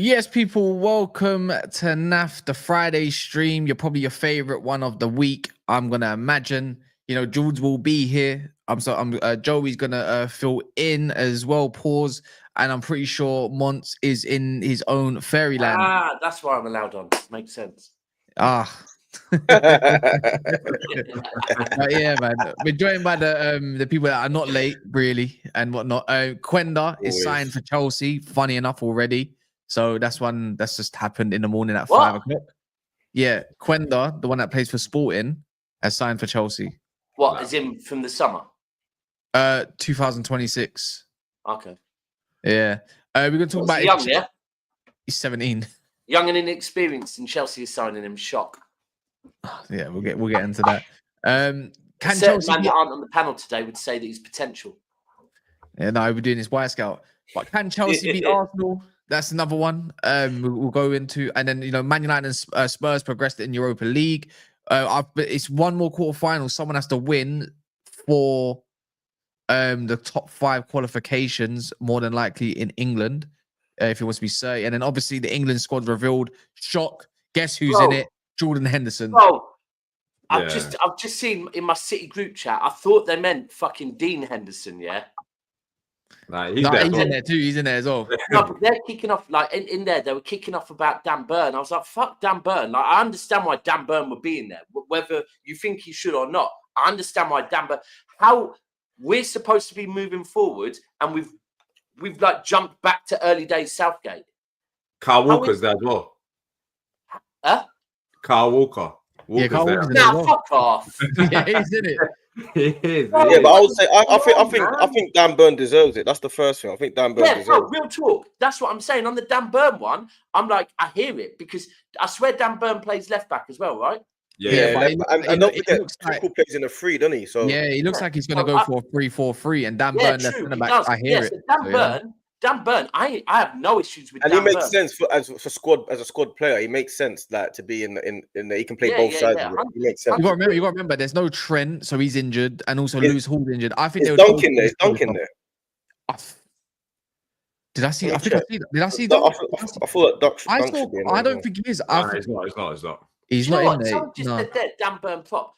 Yes, people, welcome to NAF, the Friday stream. You're probably your favorite one of the week. I'm gonna imagine. Jules will be here. Joey's gonna fill in as well. Pause, and I'm pretty sure Mont is in his own fairyland. That's why I'm allowed on. Makes sense. But yeah, man. We're joined by the people that are not late, really, and whatnot. Quenda is signed for Chelsea. Funny enough, already. So that's one that's just happened in the morning at 5 o'clock. Yeah, Quenda, the one that plays for Sporting, has signed for Chelsea. What, is in from the summer? 2026. Okay. Yeah. We're gonna talk about young, yeah? He's 17. Young and inexperienced, and Chelsea is signing him. Shock. Yeah, we'll get into that. Can Chelsea man that aren't on the panel today would say that he's potential. Yeah, no, we're doing his Y Scout. But can Chelsea beat Arsenal? That's another one we'll go into. And then, Man United and Spurs progressed in Europa League. It's one more quarterfinal. Someone has to win for the top 5 qualifications, more than likely in England, if it wants to be certain. And then obviously the England squad revealed. Shock. Guess who's in it? Jordan Henderson. I've just seen in my City group chat. I thought they meant fucking Dean Henderson, yeah? He's in there too. He's in there as well. No, but they're kicking off like in there. They were kicking off about Dan Burn. I was like, "Fuck Dan Burn!" Like, I understand why Dan Burn would be in there, whether you think he should or not. I understand why Dan Burn. How we're supposed to be moving forward, and we've like jumped back to early days Southgate. Carl Walker's there as well. Huh? Carl Walker. Carl Walker's there. Nah, fuck off. Yeah, he's in it. Yeah, but I would say I think Dan Burn deserves it. That's the first thing. I think Dan Burn deserves it. Real talk. That's what I'm saying. On the Dan Burn one, I'm like, I hear it because I swear Dan Burn plays left back as well, right? Yeah, and don't forget, Tuchel plays in a 3, doesn't he? So yeah, he looks like he's going to go for a 3-4-3, and Dan Burn left centre back. I hear it. So Dan Burn, I have no issues with. And Dan he makes Burn. sense as a squad player. He makes sense that to be in the he can play both sides. Of it. He makes sense. You got to remember. There's no Trent, so he's injured, and also Lewis Hall's injured. I think it's Duncan there. It's Duncan there. Did I see? I think I see. Did I see? I thought that I don't think he is. He's not. He's not in there. Someone just said that Dan Burn flop.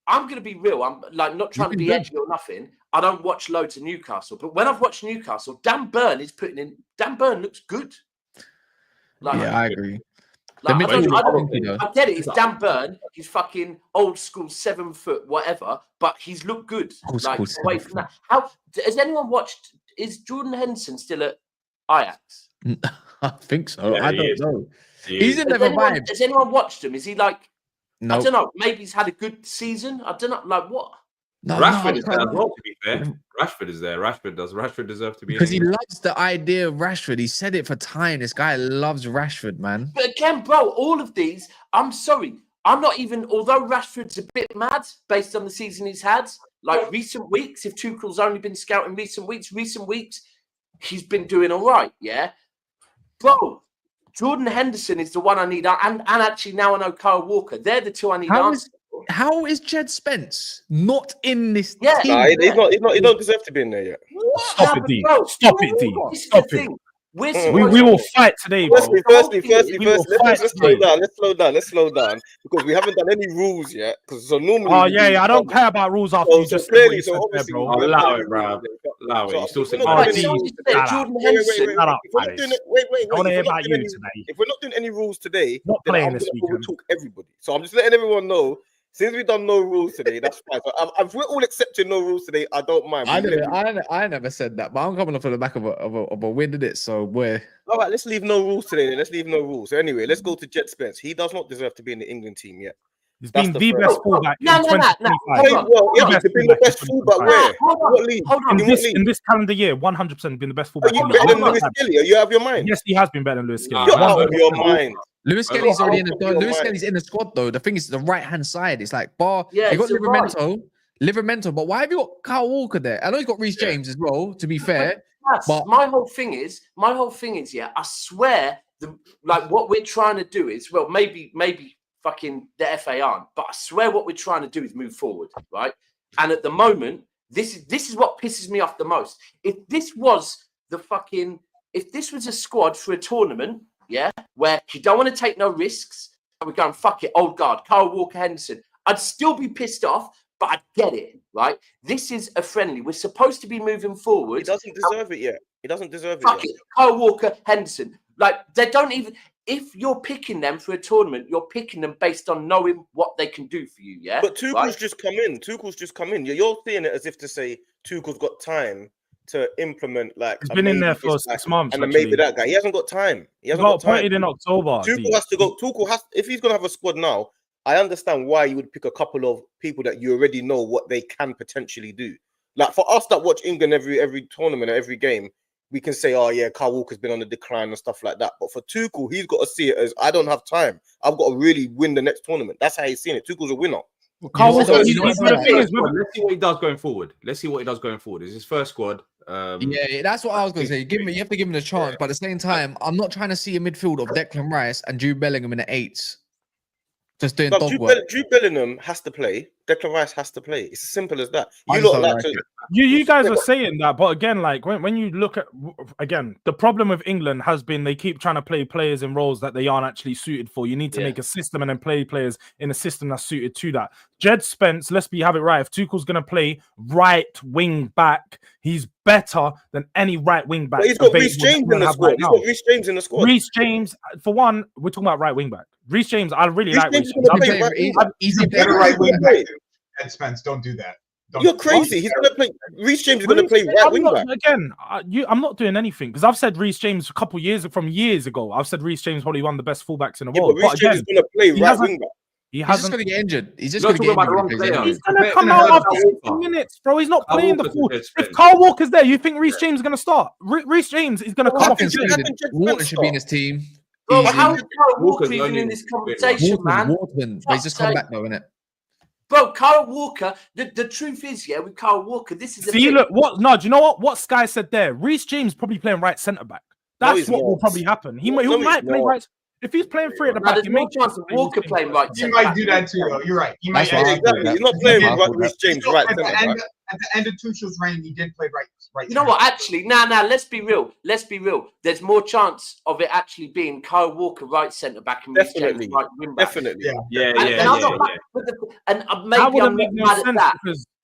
I'm going to be real. I'm like not trying to be edgy or nothing. I don't watch loads of Newcastle, but when I've watched Newcastle, Dan Burn is putting in. Dan Burn looks good. I agree. Like, I get it. It's Dan Burn. He's fucking old school, 7 foot, whatever. But he's looked good. Like away from that. How has anyone watched? Is Jordan Henderson still at Ajax? I think so. Yeah, I don't know. He's in never vibes. Has anyone watched him? Is he like? No. I don't know. Maybe he's had a good season. I don't know. Like what? Rashford is there as well, to be fair. Rashford is there. Rashford deserve to be because he loves the idea of Rashford. He said it for time. This guy loves Rashford, man. But again, bro, all of these, I'm sorry. I'm not even, although Rashford's a bit mad based on the season he's had, like recent weeks, if Tuchel's only been scouting recent weeks, he's been doing all right, yeah? Bro, Jordan Henderson is the one I need. And actually now I know Kyle Walker. They're the two I need answers. How is Jed Spence not in this team? He's not. He don't deserve to be in there yet. Stop it, D. Stop it. We will fight today, bro. Firstly, let's slow down because we haven't done any rules yet. So normally, I don't care about rules after you just clearly. So obviously, bro. Allow it, bro. Allow it. You still saying Jordan Henderson. I want to hear about you today. If we're not doing any rules today, not playing this weekend. We'll talk everybody. So I'm just letting everyone know. Since we've done no rules today, that's fine. So if we're all accepting no rules today, I don't mind. I never said that, but I'm coming off of the back of a win, did it? So we're all right. Let's leave no rules today. Then let's leave no rules. So anyway, let's go to Jed Spence. He does not deserve to be in the England team yet. He's been the best fullback. No. He's been the best fullback. Where? What league? In this calendar year, 100% been the best fullback. Are you better than Lewis Kelly? Are you out of your mind? Yes, he has been better than Lewis Kelly. You're out of your mind. Lewis Kelly's already in the Lewis Kelly's in the squad though. The thing is the right hand side. It's like you got Livermento, but why have you got Kyle Walker there? I know he's got Reece James as well, to be fair. But my whole thing is, I swear what we're trying to do is, well, maybe fucking the FA aren't, but I swear what we're trying to do is move forward, right? And at the moment, this is what pisses me off the most. If this was the fucking if this was a squad for a tournament, yeah, where you don't want to take no risks, and we're going, fuck it, old guard, Kyle Walker-Henderson, I'd still be pissed off, but I get it, right? This is a friendly. We're supposed to be moving forward. He doesn't deserve it yet. He doesn't deserve it Fuck yet. it, Kyle Walker-Henderson. Like, they don't even... If you're picking them for a tournament, you're picking them based on knowing what they can do for you, yeah? But Tuchel's just come in. Tuchel's just come in. You're seeing it as if to say Tuchel's got time to implement, like... He's been in there for 6 months, and then maybe that guy. He hasn't got time. He hasn't got time. Appointed in October. Tuchel has to go. Tuchel has... If he's going to have a squad now, I understand why you would pick a couple of people that you already know what they can potentially do. Like, for us that watch England every tournament or every game, we can say, oh yeah, Kyle Walker's been on the decline and stuff like that. But for Tuchel, he's got to see it as, I don't have time. I've got to really win the next tournament. That's how he's seeing it. Tuchel's a winner. Well, Kyle Walker, let's see what he does going forward. Let's see what he does going forward. It's his first squad. Yeah, that's what I was going to say. You have to give him a chance. But at the same time, I'm not trying to see a midfield of Declan Rice and Jude Bellingham in the 8s. Just doing dog work. Jude Bellingham has to play. Declan Rice has to play. It's as simple as that. You guys are saying that, but again, like when you look at the problem with England has been they keep trying to play players in roles that they aren't actually suited for. You need to make a system and then play players in a system that's suited to that. Jed Spence, let's have it right. If Tuchel's going to play right wing back, he's better than any right wing back. But he's got Reece James in the squad. He's got Reece James in the squad. Reece James, for one, we're talking about right wing back. Reece James, I really like Reece James. He's a better right wing back. Ed Spence, don't do that. You're crazy. He's going to play. Reece James is going to play right wing back. Again, I'm not doing anything because I've said Reece James a couple years ago. I've said Reece James probably one of the best fullbacks in the world. But Reece James is going to play right wing back. He's just going to get injured. He's just going to get injured. He's going to come out after 60 minutes, bro. He's not playing the full. If Kyle Walker's there, you think Reece James is going to start? Reece James is going to come off. Waterman should be in his team. Bro, how is Kyle Walker even in this conversation, man? Waterman, but he's just come back though, innit? Bro, Kyle Walker, the truth is, with Kyle Walker, this is do you know what? What Sky said there? Reece James probably playing right centre back. That's what will probably happen. He might play right. If he's playing free at the back, there's no chance of Walker playing right. He might do that too, though. You're right. He might. Exactly. He's not playing Reece James right. At the end of Tuchel's reign, he did play right. You know what? Actually, let's be real. There's more chance of it actually being Kyle Walker right centre back and Reece James right wing back. Definitely. Yeah. And maybe I'm not mad at that.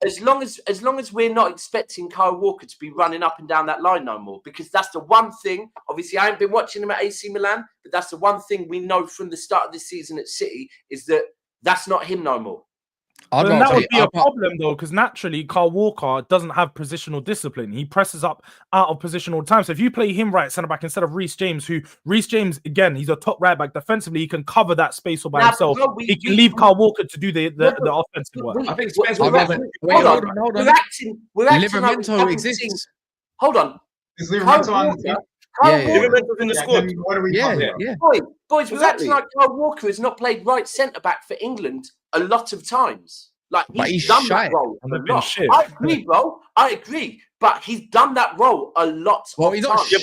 As long as we're not expecting Kyle Walker to be running up and down that line no more, because that's the one thing. Obviously, I haven't been watching him at AC Milan, but that's the one thing we know from the start of this season at City is that that's not him no more. But that would be a problem though, because naturally Kyle Walker doesn't have positional discipline. He presses up out of position all the time. So if you play him right centre back instead of Reece James, again, he's a top right back defensively, he can cover that space all by himself. He can leave Kyle Walker to do the offensive work. I think Spence hold on. We're acting Livermento exists. Hold on. Is Livermento on the team? Livermento's in the squad. What are we talking about? Boys, we're acting like Kyle Walker has not played right centre back for England a lot of times. Like he's done that role a lot. I agree, bro. I agree. But he's done that role a lot. Well, he's not shit.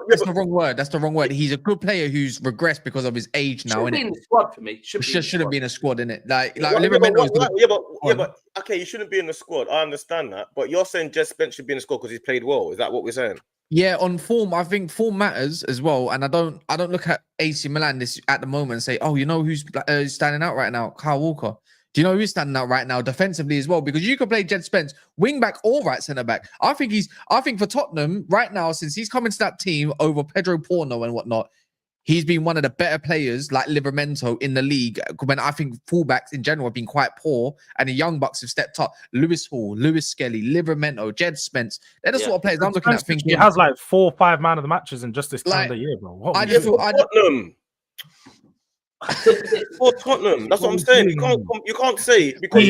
That's the wrong word. That's the wrong word. He's a good player who's regressed because of his age now. Shouldn't be in the squad for me. Shouldn't be in a squad, innit? Like okay, you shouldn't be in the squad. I understand that. But you're saying Jed Spence should be in the squad because he's played well. Is that what we're saying? Yeah, on form, I think form matters as well. And I don't look at AC Milan this at the moment and say, oh, you know who's standing out right now? Kyle Walker. Do you know who's standing out right now defensively as well? Because you could play Jed Spence wing back or right centre back. I think for Tottenham right now, since he's coming to that team over Pedro Porno and whatnot, he's been one of the better players like Livermento in the league. When I think fullbacks in general have been quite poor, and the young bucks have stepped up. Lewis Hall, Lewis Skelly, Livermento, Jed Spence. They're the sort of players I'm looking at. Thinking he has like 4 or 5 man of the matches in just this calendar year, bro. Tottenham. For Tottenham, that's what I'm saying. You can't say because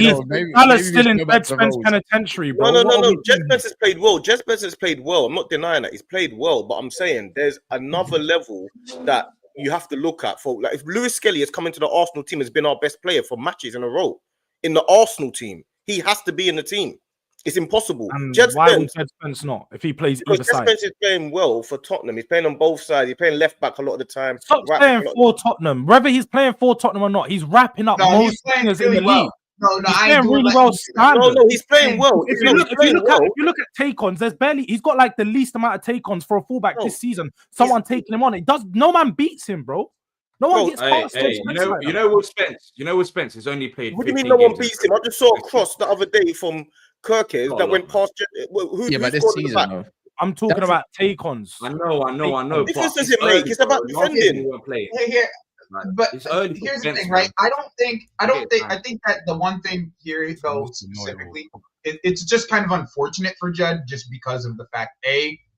Dallas still in Jed Spence penitentiary, bro. No. Jed Spence has played well. Jed Spence has played well. I'm not denying that he's played well, but I'm saying there's another level that you have to look at. For like, if Lewis Skelly has come into the Arsenal team, has been our best player for matches in a row in the Arsenal team, he has to be in the team. It's impossible. Why would Jed Spence not if he plays either side? Jed Spence is playing well for Tottenham. He's playing on both sides. He's playing left back a lot of the time. Stop playing for Tottenham. Whether he's playing for Tottenham or not, he's wrapping up most players in the league. No, He's I playing ain't doing really like well. No, he's playing well. If No, you he's playing well. look at take-ons, there's barely he's got like the least amount of take-ons for a fullback Bro, this season. Someone taking him on. It does no man beats him, bro. No one Bro, gets Hey, past hey, Jed you Spence know, like you that. know what Spence? You know what Spence has only played. What do you mean 15 no one games in beats him? I just saw a Premier cross the other day from Kirkes Got a that lot, went man. past. Yeah, but Who's this scored in the season, back? though. I'm talking That's- about take-ons. I know. What difference But does it early, make? It's about bro. Last season defending. he weren't playing. Here, Like, but it's early for here's the Spence, thing, man. right? I Get think that the one thing here though specifically, it's just kind of unfortunate for Judd just because of the fact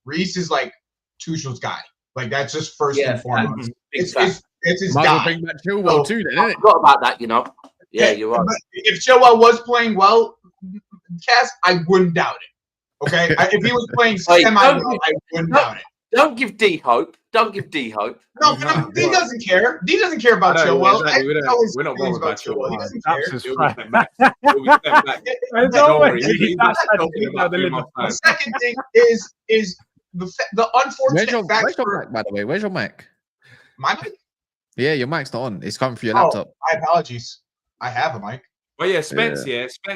Reece is like Tuchel's guy. Like that's just first and foremost. It's his Might as well guy. bring back Chilwell too, then, I isn't it? forgot about that, you know. Yeah, you're right. But if Chilwell was playing well, Cass, I wouldn't doubt it. Okay, if he was playing semi well, I wouldn't doubt it. Don't give D hope. Don't give D hope. No, D doesn't care. D doesn't care about Chilwell. Exactly. We're not worried about Chilwell. He Chilwell. doesn't That's care. his He'll be right. sent back. He'll be sent back. There's Don't no way. worry, He's that's not talking about the 3 limit. months' time. The second thing is the unfortunate fact. Where's your mic, by the way? Where's your mic? My mic? Yeah, your mic's not on. It's coming through your Oh, laptop. my apologies. I have a mic. But yeah, Spence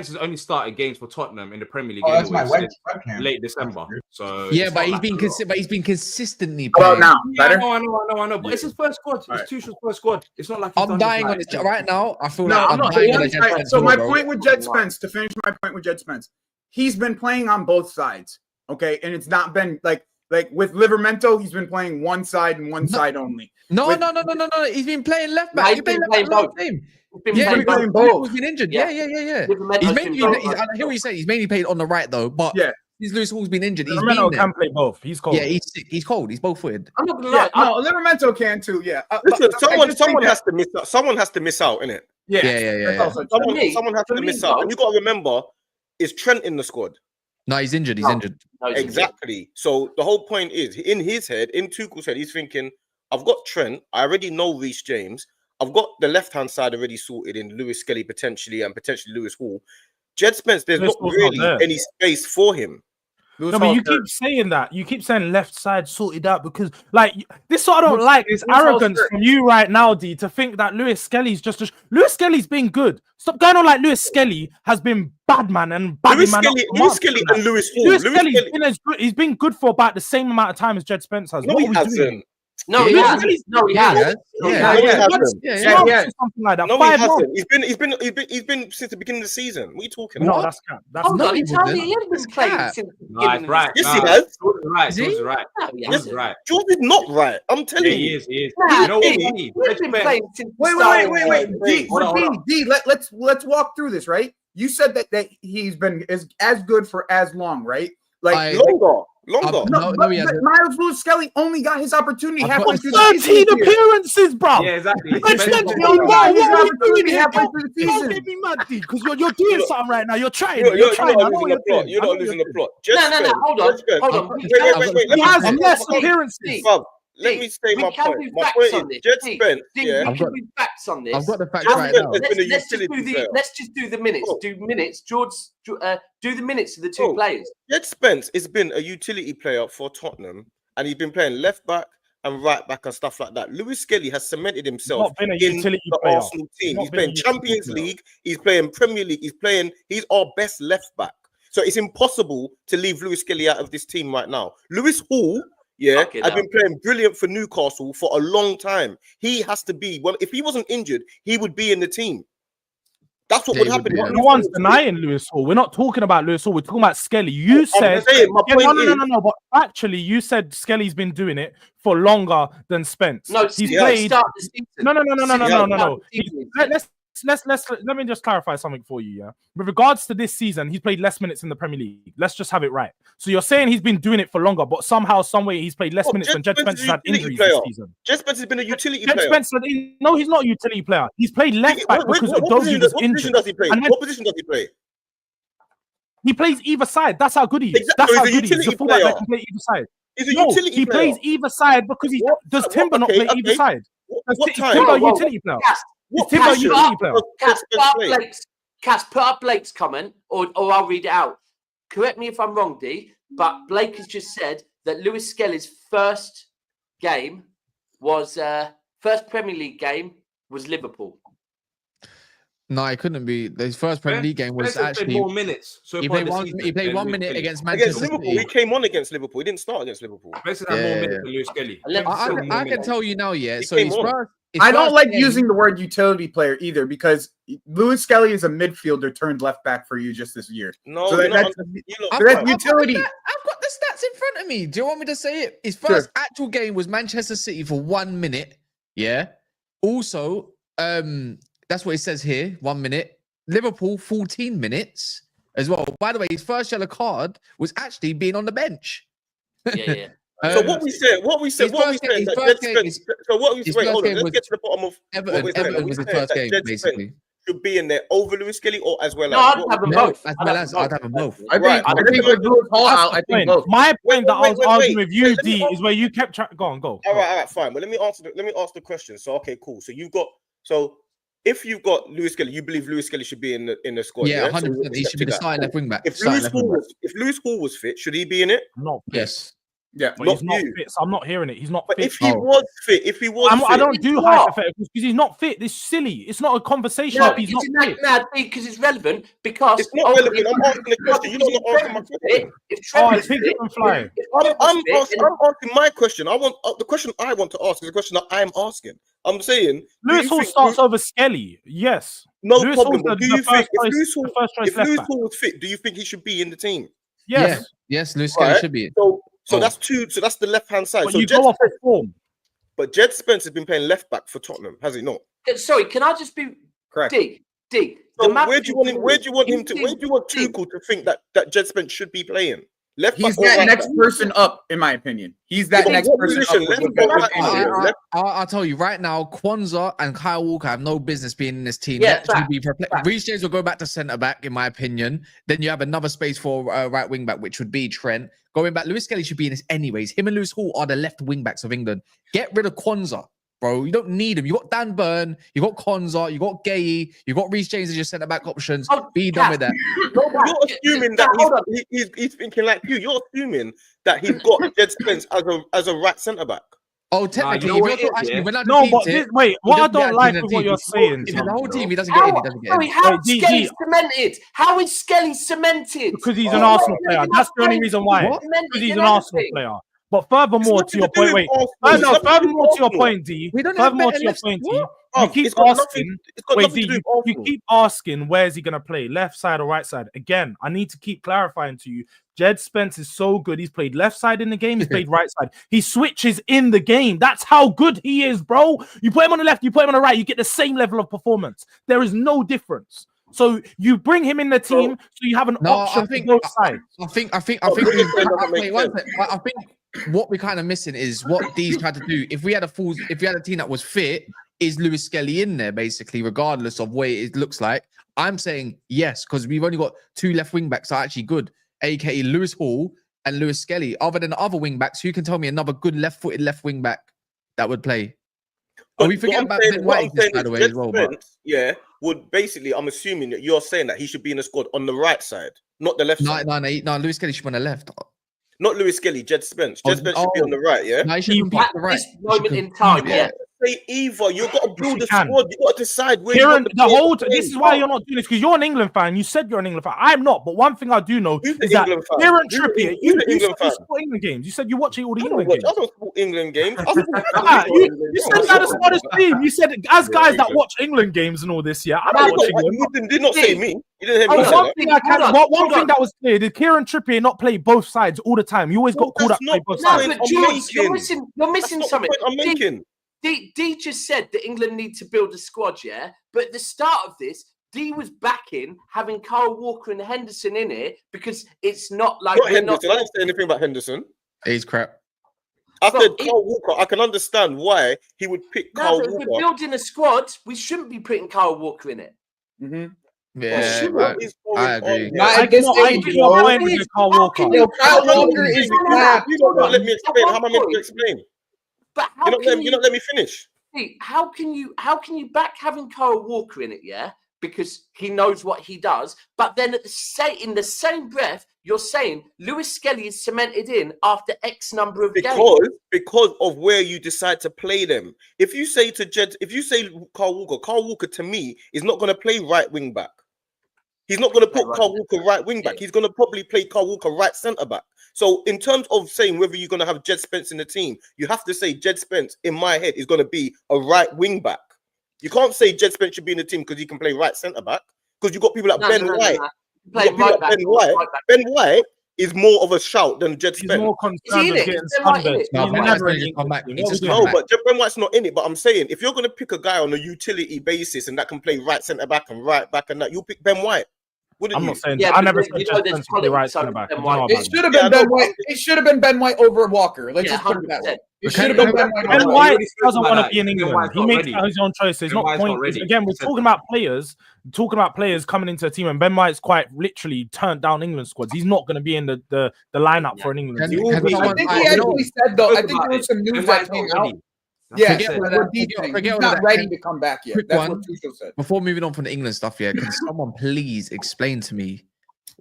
has only started games for Tottenham in the Premier League Oh, that's my anyway, webcam. late December. So Yeah, it's but not he's been consistently How playing. about now? Yeah, Better? I know. But it's his first squad. It's Tuchel's first squad. It's not like he's I'm done dying this, on like, this right now. I feel No, like I'm I'm not. dying on Right, the Jed Spence so my bro. point with Jed Spence, to finish my point with Jed Spence, he's been playing on both sides, okay? And it's not been like with Livermento, he's been playing one side and one side only. No. With- He's been playing left No, back. he's He played been left back playing last both. game. He's Yeah, been playing both. both. He's been injured. Yeah. Yeah. Livermento's He's mainly been been, both. I hear what you say. He's mainly played on the right though, but Yeah. He's Lewis Hall's been injured. He's Livermento been there. can play both. He's cold. Yeah, he's sick. He's cold. He's both footed. I'm not gonna Yeah, lie. no, Livermento can too. Yeah. Listen, But I just someone think has to miss out. Someone has to miss out, innit? Yeah. Yeah. That's also true. Someone has to miss out. And you got to remember, is Trent in the squad? No, he's injured. He's No. injured. No, he's Exactly. So the whole point is, in his head, in Tuchel's head, he's thinking, I've got Trent. I already know Reece James. I've got the left-hand side already sorted in Lewis Skelly potentially and potentially Lewis Hall. Jed Spence, there's Lewis not Hall's really not there. any space for him. No, but you keep saying that. You keep saying left side sorted out because, like, this is what I don't like. It's arrogance from you right now, D, to think that Lewis Skelly's just Lewis Skelly's been good. Stop going on like Lewis Skelly has been bad man and bad Lewis man. Skelly and Lewis Hall. Lewis Skelly's been as good. He's been good for about the same amount of time as Jed Spence has. No, What he are we hasn't. doing? No, he Yeah, hasn't. No, he hasn't. No, he hasn't. Yeah. Something like that. No, he 5 months. hasn't. He's been since the beginning of the season. What are you talking No, about? that's cap. That's Hold not on, he even told me then. he hasn't been That's playing cap. since the Nah, beginning it's right. Yes, Nah, he has. George is right. Is he? George is right. No, he George is hasn't. right. George is not right. I'm Yeah, telling he you. is. He is. Nah, You know what he- we need? He's been playing since the Wait. start of D, Hold on. D, let's walk through this, right? You said that he's been as good for as long, right? Like Longer. No, he hasn't. Miles Lewis Skelly only got his opportunity I've halfway got through the 13 season. appearances, bro. Yeah, exactly. But Spence- then, He only got his opportunity here? halfway through the Don't season. get me mad, D, because you're doing something right now. You're trying. You're You're trying. I not know what losing the you're plot. doing. You're I know not what losing you're the doing. plot. No, hold on. Hold on. Wait. He has less Steve, appearances. Steve, Fam, let Steve, me say we my can point. do My facts point on is, this. Jed Steve, Spence, Steve, yeah. we can do facts on this. I've got the facts Jed right Spence now. has been a Let's just utility do player. let's just do the minutes. Oh. Do minutes. George, do the minutes of the two Oh. players. Jed Spence has been a utility player for Tottenham, and he's been playing left back and right back and stuff like that. Lewis Skelly has cemented himself Not been a in utility the player. Arsenal team. Not He's been a playing utility Champions player. League. He's playing Premier League. He's our best left back. So it's impossible to leave Lewis Skelly out of this team right now. Lewis Hall, Fucking has hell. been playing brilliant for Newcastle for a long time. He has to be. Well, if he wasn't injured, he would be in the team. That's what Yeah, would he would happen. be, if yeah. No Lewis one's Hall was denying Lewis Hall. We're not talking about Lewis Hall. We're talking about Skelly. You I'm said saying, my point is- no. But actually, you said Skelly's been doing it for longer than Spence. No, he's since played. the start of the season. No. Since the start of the season. Let me just clarify something for you. Yeah, with regards to this season, he's played less minutes in the Premier League. Let's just have it right. So you're saying he's been doing it for longer, but somehow, some way, he's played less Oh, minutes Jed than Jed Spence Spence is has a had utility injuries this player. season. Jed Spence has been a utility Jed player. Spence, no, he's not a utility player. He's played left back because Udogie was what position injured. does he play? And then- What position does he play? He plays either side. That's how good he is. Exactly. That's He's how a good he is. He's a utility fullback player. that can play either side. He's a No, utility he player. plays either side because he does Timber not play either side. What time? Timber a Whoa. utility player. What Timber a position utility player. does Jed Spence play? Cass, put up Blake's comment, or I'll read it out. Correct me if I'm wrong, D, but Blake has just said that Lewis Skelly's first game was first Premier League game was Liverpool. No, it couldn't be. His first Premier League game was Spencer's played actually more minutes. So he far played this one. season He played than 1 Lewis minute Kelly. against Against Manchester Liverpool, City. he came on against Liverpool. He didn't start against Liverpool. Spencer's had more Yeah. minutes than Lewis Kelly. I can tell you now, yeah. He So came his on. first. I don't like using the word utility player either because Lewis Kelly is a midfielder turned left back for you just this year. No, So you're not that's utility. I've got the stats in front of me. Do you want me to say it? His first actual game was Manchester City for 1 minute. Yeah. Also, that's what it says here. 1 minute. Liverpool 14 minutes as well. By the way, his first yellow card was actually being on the bench. Yeah. So what we said, that Jed Spence. So what we said, wait, hold on, let's get to the bottom of Everton. Everton was his first game, basically. Should be in there over Lewis Kelly or as well No, as. I'd have them both. I'd have them both. I think with Lewis Hall out, I think both. My point that I was arguing wait. with you, Let me D, is where you kept trying. Go on. All right, fine. But let me ask the question. So okay, cool. If you've got Lewis Kelly, you believe Lewis Kelly should be in the squad? Yeah, 100%. So He should be the starting left wing back. If Lewis Hall was fit, should he be in it? No. Yes. Yeah, but he's not fit, so I'm not hearing it. He's not but fit. If he was fit, I don't do hypotheticals because he's not fit. It's silly. It's not a conversation. No, he's not fit. Because it's relevant. Because it's not relevant. I'm asking the question. You're not asking my question. I think you can fly. I'm asking my question. The question I want to ask is the question that I'm asking. I'm saying Lewis Hall starts over Skelly. Yes. No Lewis problem. Hall's Do you think if Lewis back. Hall was fit, do you think he should be in the team? Yes. Yes, Lewis Kelly should be. So that's two. So that's the left hand side. But so you go off of form. But Jed Spence has been playing left back for Tottenham, has he not? Sorry, can I just be correct? D. So where do you want him? Where do you want Tuchel to think that Jed Spence should be playing? Left He's that next person up, in my opinion. He's that next person up. I'll tell you right now, Quenda and Kyle Walker have no business being in this team. Yeah, Reece James will go back to centre back, in my opinion. Then you have another space for right wing back, which would be Trent. Going back, Lewis Kelly should be in this anyways. Him and Lewis Hall are the left wing backs of England. Get rid of Quenda, bro. You don't need him. You got Dan Burn, you got Quenda, you got Gay, you got Reece James as your centre back options. Be done with that. You're assuming that he's thinking like you. You're assuming that he's got Jed Spence as a right centre back. Oh, technically, wait, what I don't like with what you're saying. If the whole team, he doesn't get in. He doesn't get in. How is Skelly cemented? How is Skelly cemented? Because he's an Arsenal player. That's the only reason why. Because he's an Arsenal player. But furthermore, to your point, furthermore to your point, D. Furthermore to your point, D. You keep asking. Wait, D. You keep asking where is he gonna play, left side or right side? Again, I need to keep clarifying to you. Jed Spence is so good. He's played left side in the game. He's played right side. He switches in the game. That's how good he is, bro. You put him on the left, you put him on the right, you get the same level of performance. There is no difference. So you bring him in the team, so you have an option for both sides. I think what we're kind of missing is what D's tried to do. If we had a team that was fit, is Lewis Skelly in there basically, regardless of where it looks like? I'm saying yes, because we've only got two left wing backs that are actually good, aka Lewis Hall and Lewis Skelly. Other than the other wing backs, who can tell me another good left-footed left wing back that would play? We forget about Ben White, by the way, as well. Yeah, would basically, I'm assuming that you're saying that he should be in the squad on the right side, not the left side. No, Lewis Skelly should be on the left. Not Lewis Skelly, Jed Spence. Jed Spence should be on the right, yeah? No, he should be on the right. This moment in time, yeah. Say either. You've got to build a squad. You've got to decide where Kieran, this is why you're not doing this, because you're an England fan. You said you're an England fan. I'm not, but one thing I do know is that Kieran Trippier, you support England games. You said you watch all the England games. I don't support England games. You said that as part of team. You said as guys that watch England games and all this, yeah. I don't watch England. You did not say me. You didn't hear me. One thing that was clear, did Kieran Trippier not play both sides all the time? You always got called up to play both sides. No, but George, you're missing something. I'm making. D just said that England need to build a squad, yeah? But at the start of this, D was backing having Kyle Walker and Henderson in it because it's not like... I didn't say anything about Henderson. He's crap. I said Kyle Walker. I can understand why he would pick Kyle Walker. If we're building a squad, we shouldn't be putting Kyle Walker in it. Yeah, I agree. Not at this stage, Kyle Walker. Kyle Walker is crap. You don't let me explain. How am I meant to explain? But you're not letting me finish. How can you back having Kyle Walker in it, yeah? because he knows what he does. But then in the same breath, you're saying Lewis Skelly is cemented in after X number of games. Because of where you decide to play them. If you say Carl Walker to me is not going to play right wing back. He's not going to put Carl Walker right wing back. He's going to probably play Carl Walker right centre back. So in terms of saying whether you're going to have Jed Spence in the team, you have to say Jed Spence, in my head, is going to be a right wing back. You can't say Jed Spence should be in the team because he can play right centre back. Because you've got people like Ben White. Ben White is more of a shout than Jed Spence. He's more concerned with getting sunburned. But Ben White's not in it. But I'm saying, if you're going to pick a guy on a utility basis and that can play right centre back and right back and that, you'll pick Ben White. I'm not saying I never said Jed Spence to play right centre back. It should have been Ben White. It should have been Ben White over Walker. Let's just put it that way. It should have been Ben White. Ben White doesn't want to be in England. He makes his own choices. It's not point. Again, we're talking about players coming into a team, and Ben White's quite literally turned down England squads. He's not going to be in the lineup for an England team. I think he actually said though. I think there was some news that came out. Yeah, he's not ready to come back yet. That's what Tuchel said. Before moving on from the England stuff, can someone please explain to me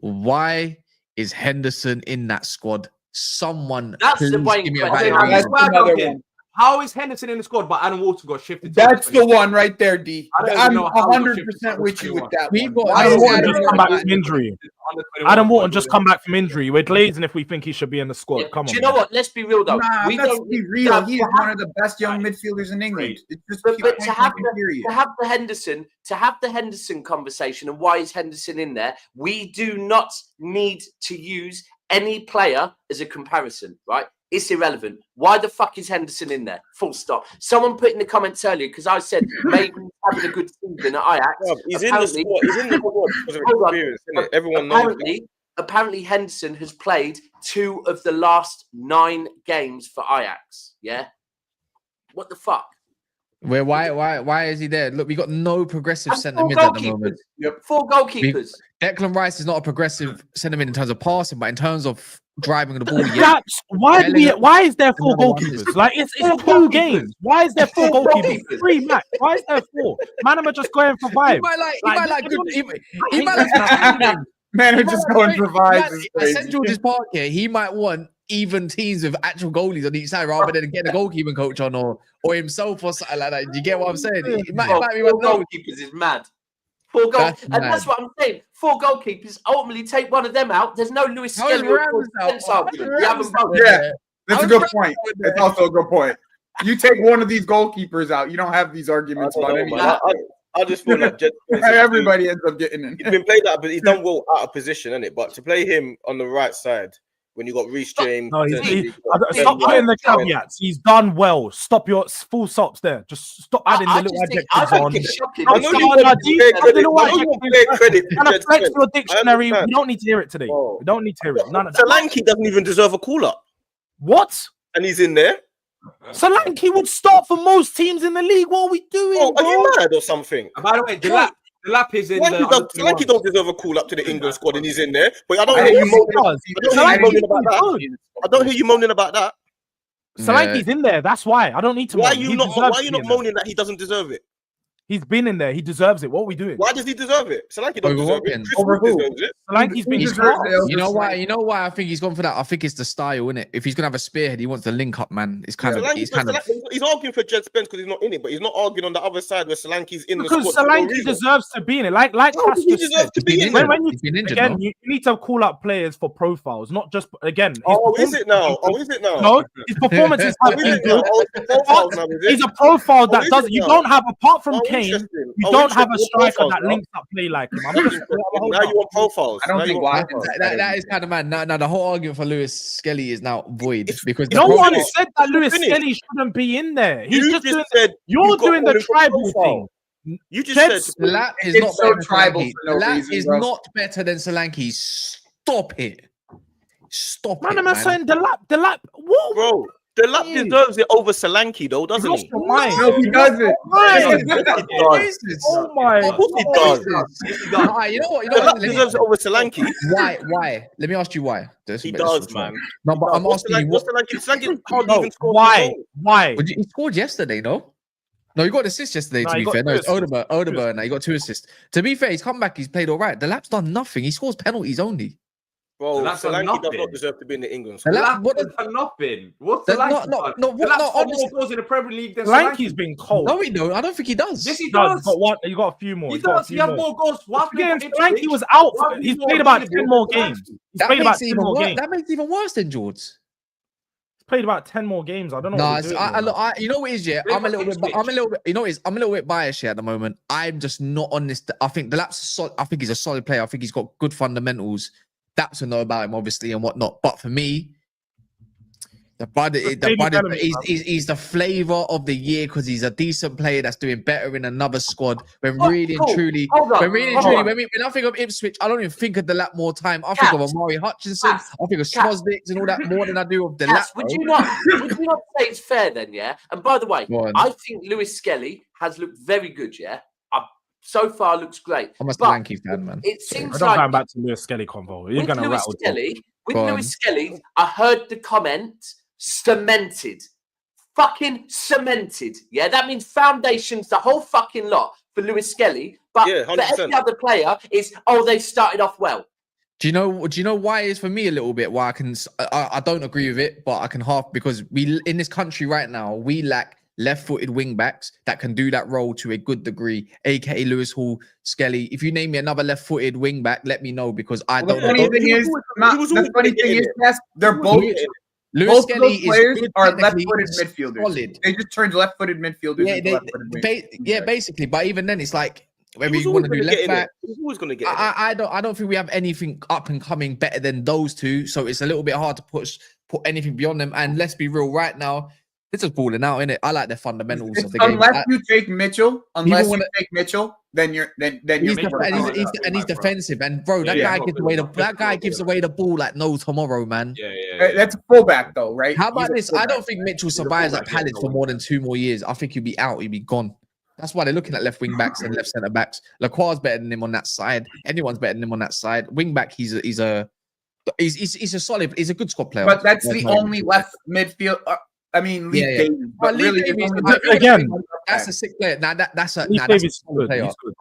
why is Henderson in that squad? Someone please give me a another one. How is Henderson in the squad, but Adam Walter got shifted? That's the one right there, D. I'm 100% with you with that one. Adam Walton just come back from injury. We're glazing if we think he should be in the squad. Come on. Do you know what? Let's be real though. Let's be real. He is one of the best young midfielders in England. But to have the Henderson conversation and why is Henderson in there? We do not need to use any player as a comparison, right? It's irrelevant. Why the fuck is Henderson in there? Full stop. Someone put in the comments earlier because I said maybe he's having a good season at Ajax. He's in the squad. He's in the squad because of experience, isn't it? Everyone knows. Apparently, Henderson has played 2 of the last 9 games for Ajax. Yeah. What the fuck? Why is he there? Look, we got no progressive centre mid at the moment. 4 goalkeepers. Declan Rice is not a progressive centre mid in terms of passing, but in terms of driving the ball. Why is there 4 goalkeepers? Like it's 2 games. Why is there 4 goalkeepers? 3 max. Why is there 4? Man, I'm just going for vibes. He might like Man, we're just going for vibes. At St George's Park here, he might want even teams with actual goalies on each side rather than getting a goalkeeping coach on or himself or something like that. Do you get what I'm saying? It might be 4 goalkeepers is mad. 4 goals, and that's what I'm saying. 4 goalkeepers. Ultimately, take one of them out. There's no Lewis Skelly. Yeah, that's a good point. That's also a good point. You take one of these goalkeepers out, you don't have these arguments about anything. I just feel like everybody ends up getting in. He's been played out, but he's done well out of position, isn't it? But to play him on the right side when you got Reece James, stop putting the caveats. He's done well. Stop your full stops there. Just stop adding the little adjectives on. I know you credit. Flex your dictionary. We don't need to hear it today. We don't need to hear it. None of that. Solanke doesn't even deserve a call up. What? And he's in there. Solanke would start for most teams in the league. What are we doing? Are you mad or something? By the way, the lap is in. Solanke don't deserve a call up to the England squad, and he's in there. But I don't hear you moaning about that. I don't hear you moaning about that. Solanke's in there. That's why I don't need to. Why are you not moaning that he doesn't deserve it? He's been in there. He deserves it. What are we doing? Why does he deserve it? Solanke don't deserve it. Solanke's been. You know why? You know why I think he's gone for that. I think it's the style, innit? If he's gonna have a spearhead, he wants the link up, man. It's kind of. He's arguing for Jed Spence because he's not in it, but he's not arguing on the other side where Solanke's in the squad. Because Solanke deserves to be in it. Like he deserves to be in it. Again, you need to call up players for profiles, not just again. Is it now? No, his performances have been good. He's a profile that does. You don't have apart from Kane. You don't have a striker that links up play like him. Now you want profiles. I don't think that is kind of mad. Now the whole argument for Lewis Skelly is now void because no one said that Lewis Skelly shouldn't be in there. He's just said you're doing the tribal thing. You just said Lat is not so tribal. Lat is not better than Solanke. Stop it. Stop it. Man, I'm saying the lap. What, bro? The lap deserves it over Solanke, though, doesn't he? No, he doesn't. Oh my! Of course he does. You know what? The lap deserves it over Solanke. Why? Let me ask you why. He does, man. No, but I'm asking you. Solanke hardly even scored. Why? He scored yesterday, no? No, he got an assist yesterday, Nah, to he be got fair. No, two it's assists. Odegaard. He got 2 assists. To be fair, he's come back. He's played all right. The Lap's done nothing. He scores penalties only. Bro, That's a Solanke does nothing. not deserve to be in the England The squad. Lap, Lap what has the, done nothing. What's the, the not, Solanke no, done? no, The Lap's no, got honestly, more goals in the Premier League than Solanke's Solanke. been cold. no, he don't. I don't think he does. Yes, he No, does. you got one. You got a few more. He You got a does. He few had more. more goals. Why Again, played Solanke Ipswich? was out. Why was he He's more played about available 10 more than games. Solanke? He's That played about makes it 10 even more worse. games. That makes it even worse than George. Played about 10 more games. I don't know. No, what they're doing look, now. you know what it is, yeah. Play I'm a for little bit. I'm a little bit. You know what it is? I'm a little bit biased here at the moment. I'm just not on this. I think the Lap's. I think he's a solid player. I think he's got good fundamentals. That's to know about him, obviously, and whatnot. But for me, the brother, he's the flavor of the year because he's a decent player that's doing better in another squad. When really and truly, Hold on, when I think of Ipswich, I don't even think of the Lap more time. I think of Amari Hutchinson. Cass, I think of Cass. Swazdiks and all that more than I do of the Lap. Cass, would you not say it's fair then, yeah? And by the way, Go on. I think Lewis Skelly has looked very good, yeah? So far looks great. I'm a But Solanke fan, man. it Sorry. seems I don't like going back to Lewis Skelly convo. You're with gonna Lewis rattle. Skelly, Go on. Lewis Skelly, I heard the comment cemented. Fucking cemented. Yeah, that means foundations, the whole fucking lot for Lewis Skelly. But Yeah, for 100%. every other player, is they started off well. Do you know why it is for me a little bit? Why I don't agree with it, but I can half because we in this country right now we lack left-footed wing backs that can do that role to a good degree, aka Lewis Hall, Skelly. If you name me another left-footed wing back, let me know because I The don't know. funny thing is, the funny thing is, yes, they're both. Lewis Both of Skelly those players is good, are technically, left-footed he's midfielders. solid. They just turned left-footed midfielders into left-footed wingers. Basically. But even then, it's like whether He was you want to always do gonna left get in back. it. He was always going to get in it. I don't think we have anything up and coming better than those two. So it's a little bit hard to put anything beyond them. And let's be real, right now, this is balling out, innit? I like the fundamentals of the game. Unless you take Mitchell, then you're he's defensive. And bro, that guy gives away the ball like no tomorrow, man. Yeah. That's a fullback though, right? How about this? I don't think Mitchell survives at Palace for more than 2 more years. I think he'll be out. He'll be gone. That's why they're looking at left wing backs and left centre backs. Lacroix's better than him on that side. Anyone's better than him on that side. Wing back, he's a solid. He's a good squad player. But that's the only left midfield. I mean, Lee Davies. But Lee really, Davies, again, that's a sick player. Now that's a Lee Davies solid is player. good. He's good.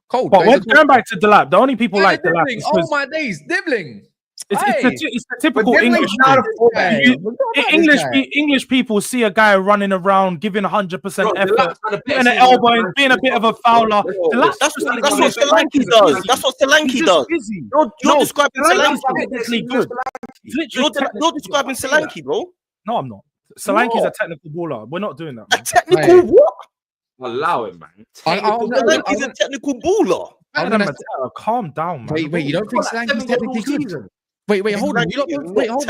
Cold. But when going back to Delap, the only people like Delap Dibbling. is Oh my days, Dibbling. it's the typical But English. not a fullback. English people see a guy running around, giving 100% effort, putting an an elbow in, being a bit of a fouler. That's what Solanke does. That's what Solanke does. You're describing Solanke. Technically good. You're describing Solanke, bro. No, I'm not. Solanke's a technical baller. We're not doing that. A technical what? Allow it, man. Solanke's a technical baller. Calm down, man. Wait, you don't think Solanke's technically good? Wait, hold on. Hold on.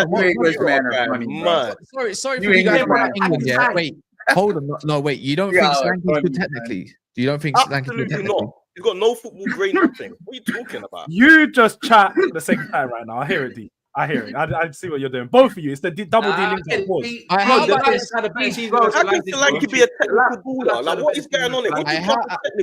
Sorry for you guys about England, yeah. Wait, hold on. No, wait. You don't think Solanke's good technically? You don't think Solanke's good technically? Not. He's got no football brain, nothing. What are you talking about? You just chat the same time right now. I hear it, D. I hear it. I see what you're doing. Both of you. It's the double D link. How about this? How can Solanke be a technical baller? Like, what is going on here?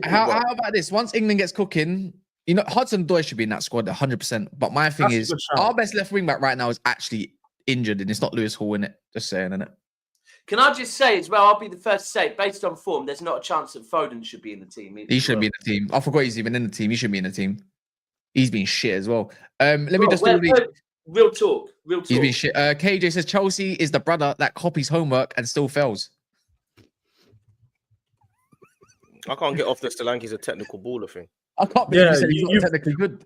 How about this? Once England gets cooking, you know, Hudson-Odoi should be in that squad 100%. But my thing is, our best left wing back right now is actually injured, and it's not Lewis Hall in it. Just saying, innit? Can I just say as well, I'll be the first to say, based on form, there's not a chance that Foden should be in the team. He should be in the team. I forgot he's even in the team. He should be in the team. He's been shit as well. Real talk. He's been shit. KJ says Chelsea is the brother that copies homework and still fails. I can't get off the Solanke's a technical baller thing. I can't believe you said he's not technically good.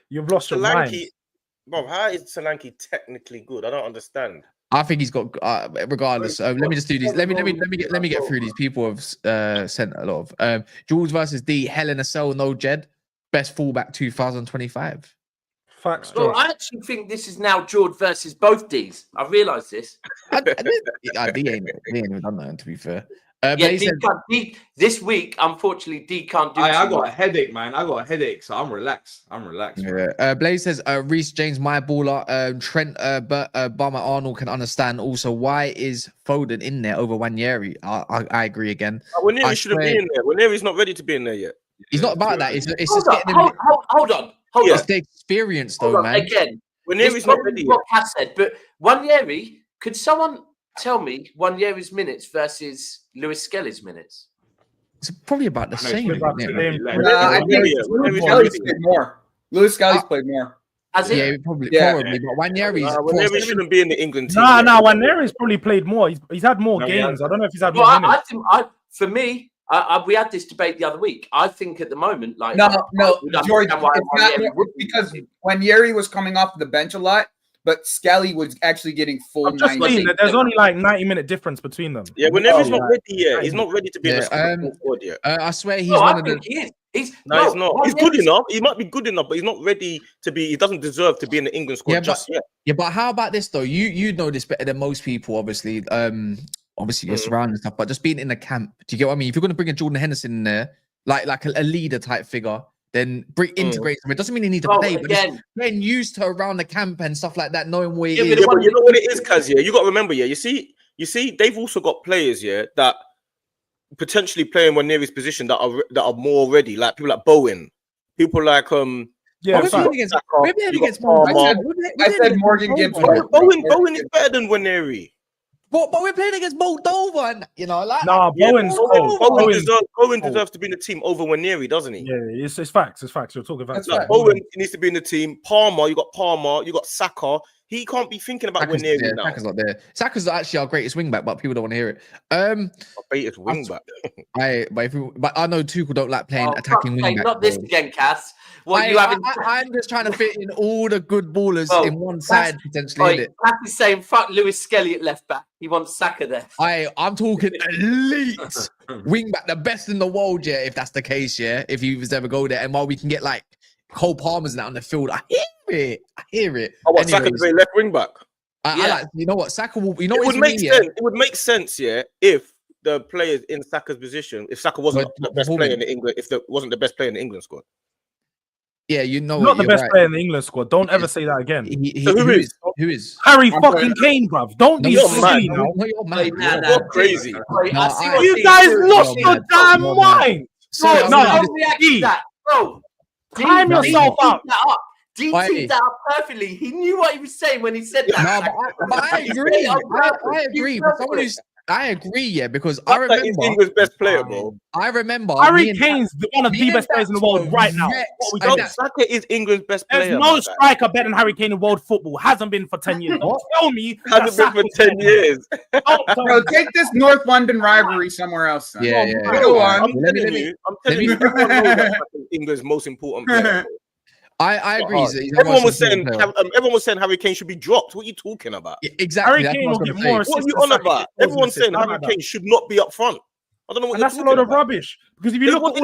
You've lost your mind. Bro, how is Solanke technically good? I don't understand. I think he's got. Regardless, let me just do these. Let me get through these. People have sent a lot of. Jules versus D. Hell in a Cell. No Jed. Best fullback 2025. Facts. Well, I actually think this is now George versus both D's. I realised this. D ain't even done that, to be fair. This week, unfortunately, D can't do it. I got a headache, man. I got a headache, so I'm relaxed. Yeah. Blaze says, Reece James, my baller. Trent Bama Arnold can understand. Also, why is Foden in there over Wanyeri? I agree again. Wanyeri shouldn't be in there. Wanyeri's not ready to be in there yet. He's not about that. It's just getting him. Hold on. It's the experience, though, man. Again, Wanyeri's not ready. What Cass said, but Wanyeri, could someone tell me Wanyeri's minutes versus Lewis Skelly's minutes. It's probably about the same. It's about the isn't it? same. I think Skelly's played more. Lewis Skelly's played more. Has Yeah, it? probably. Yeah. But Wanyeri's Whenever shouldn't be in the England team. Nah, Waneri's probably played more. He's had more games. I don't know if he's had more Well, minutes. for me, we had this debate the other week. I think at the moment, like No, I George, understand why Wanyeri would be because Wanyeri was coming off the bench a lot, but Skelly was actually getting full I'm just 90. saying that there's only like 90-minute difference between them. Yeah, whenever he's not ready yet. He's not ready to be in the Yeah, squad yet. I swear he's No, one I of the. think he is. He's He's not. He's good enough. He might be good enough, but he's not ready to be. He doesn't deserve to be in the England squad just yet. Yeah, but how about this though? You know this better than most people, obviously. Obviously you're surrounded and stuff, but just being in the camp. Do you get what I mean? If you're going to bring a Jordan Henderson in there, like a leader type figure, then integrate him. It doesn't mean he need to play, but just getting used to around the camp and stuff like that, knowing where he is. Yeah, but you know what it is, Kaz. Yeah, you got to remember. Yeah, you see, they've also got players. Yeah, that potentially playing one near his position that are more ready, like people like Bowen, people like Yeah, we're playing against I said Morgan Gibbs. Bowen is better than Waneri. But we're playing against Moldova, and you know, like Bowen's Bowen deserves to be in the team over Waneri, doesn't he? Yeah, it's facts. It's facts. You're talking about like Bowen needs to be in the team. Palmer, you got Saka. He can't be thinking about Waneri now. Saka's not there. Saka's actually our greatest wing back, but people don't want to hear it. Our greatest wing back. But I know Tuchel don't like playing attacking wing back. Not this again, Cass. What you having? I'm just trying to fit in all the good ballers in one side potentially. Cass is saying fuck Lewis Skelly at left back. He wants Saka there. I'm talking elite wing back, the best in the world. Yeah, if that's the case, yeah. If he was ever go there, and while we can get like Cole Palmer's now on the field, I hear it. Oh, what, Saka to play left wing back? I like, you know what, Saka will. You know, it would make sense. It would make sense, yeah, if the players in Saka's position, if Saka wasn't the best player in the England, if wasn't the best player in the England squad. Yeah, you know, not the best player in the England squad. Don't ever say that again. Who is Harry fucking Kane, bruv? Don't be silly now. No, you're mad. You're crazy. You guys lost your damn mind. Bro, time yourself out. D teed that up perfectly. He knew what he was saying when he said that. No, but I agree. I agree. But someone who's I agree, yeah, because I remember he's England's best player, bro. I remember Harry Kane's one of the best players in the world right now. Saka is England's best player. There's no striker better than Harry Kane in world football. Hasn't been for 10 years. Don't tell me. Hasn't been for 10 years. Bro, take this North London rivalry somewhere else. Son. Yeah. Go on. I'm telling you, everyone knows that's England's most important player. I agree. Everyone was saying Harry Kane should be dropped. What are you talking about? Yeah, exactly. Harry Kane will get more. What are you on about? Everyone's saying Harry Kane should not be up front. I don't know what. And that's a load of rubbish. Because if you look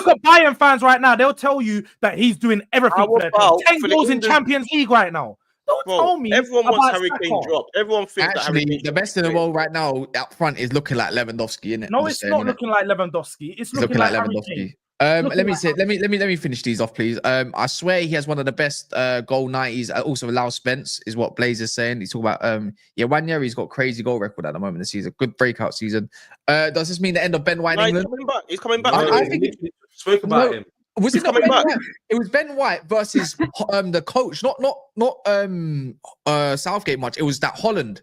at Bayern fans right now, they'll tell you that he's doing everything. 10 goals in Champions League right now. Don't tell me. Everyone wants Harry Kane dropped. Everyone thinks that Harry Kane the best in the world right now up front is looking like Lewandowski, isn't it? No, it's not looking like Lewandowski. It's looking like Lewandowski. Let me finish these off, please. I swear he has one of the best goal 90s. Also, Lau Spence is what Blaze is saying. He's talking about Wanyeri's got crazy goal record at the moment this season. Good breakout season. Does this mean the end of Ben White in England? He's coming back. I think spoke about him. Was it not Ben White? It was Ben White versus the coach, not Southgate much. It was that Holland.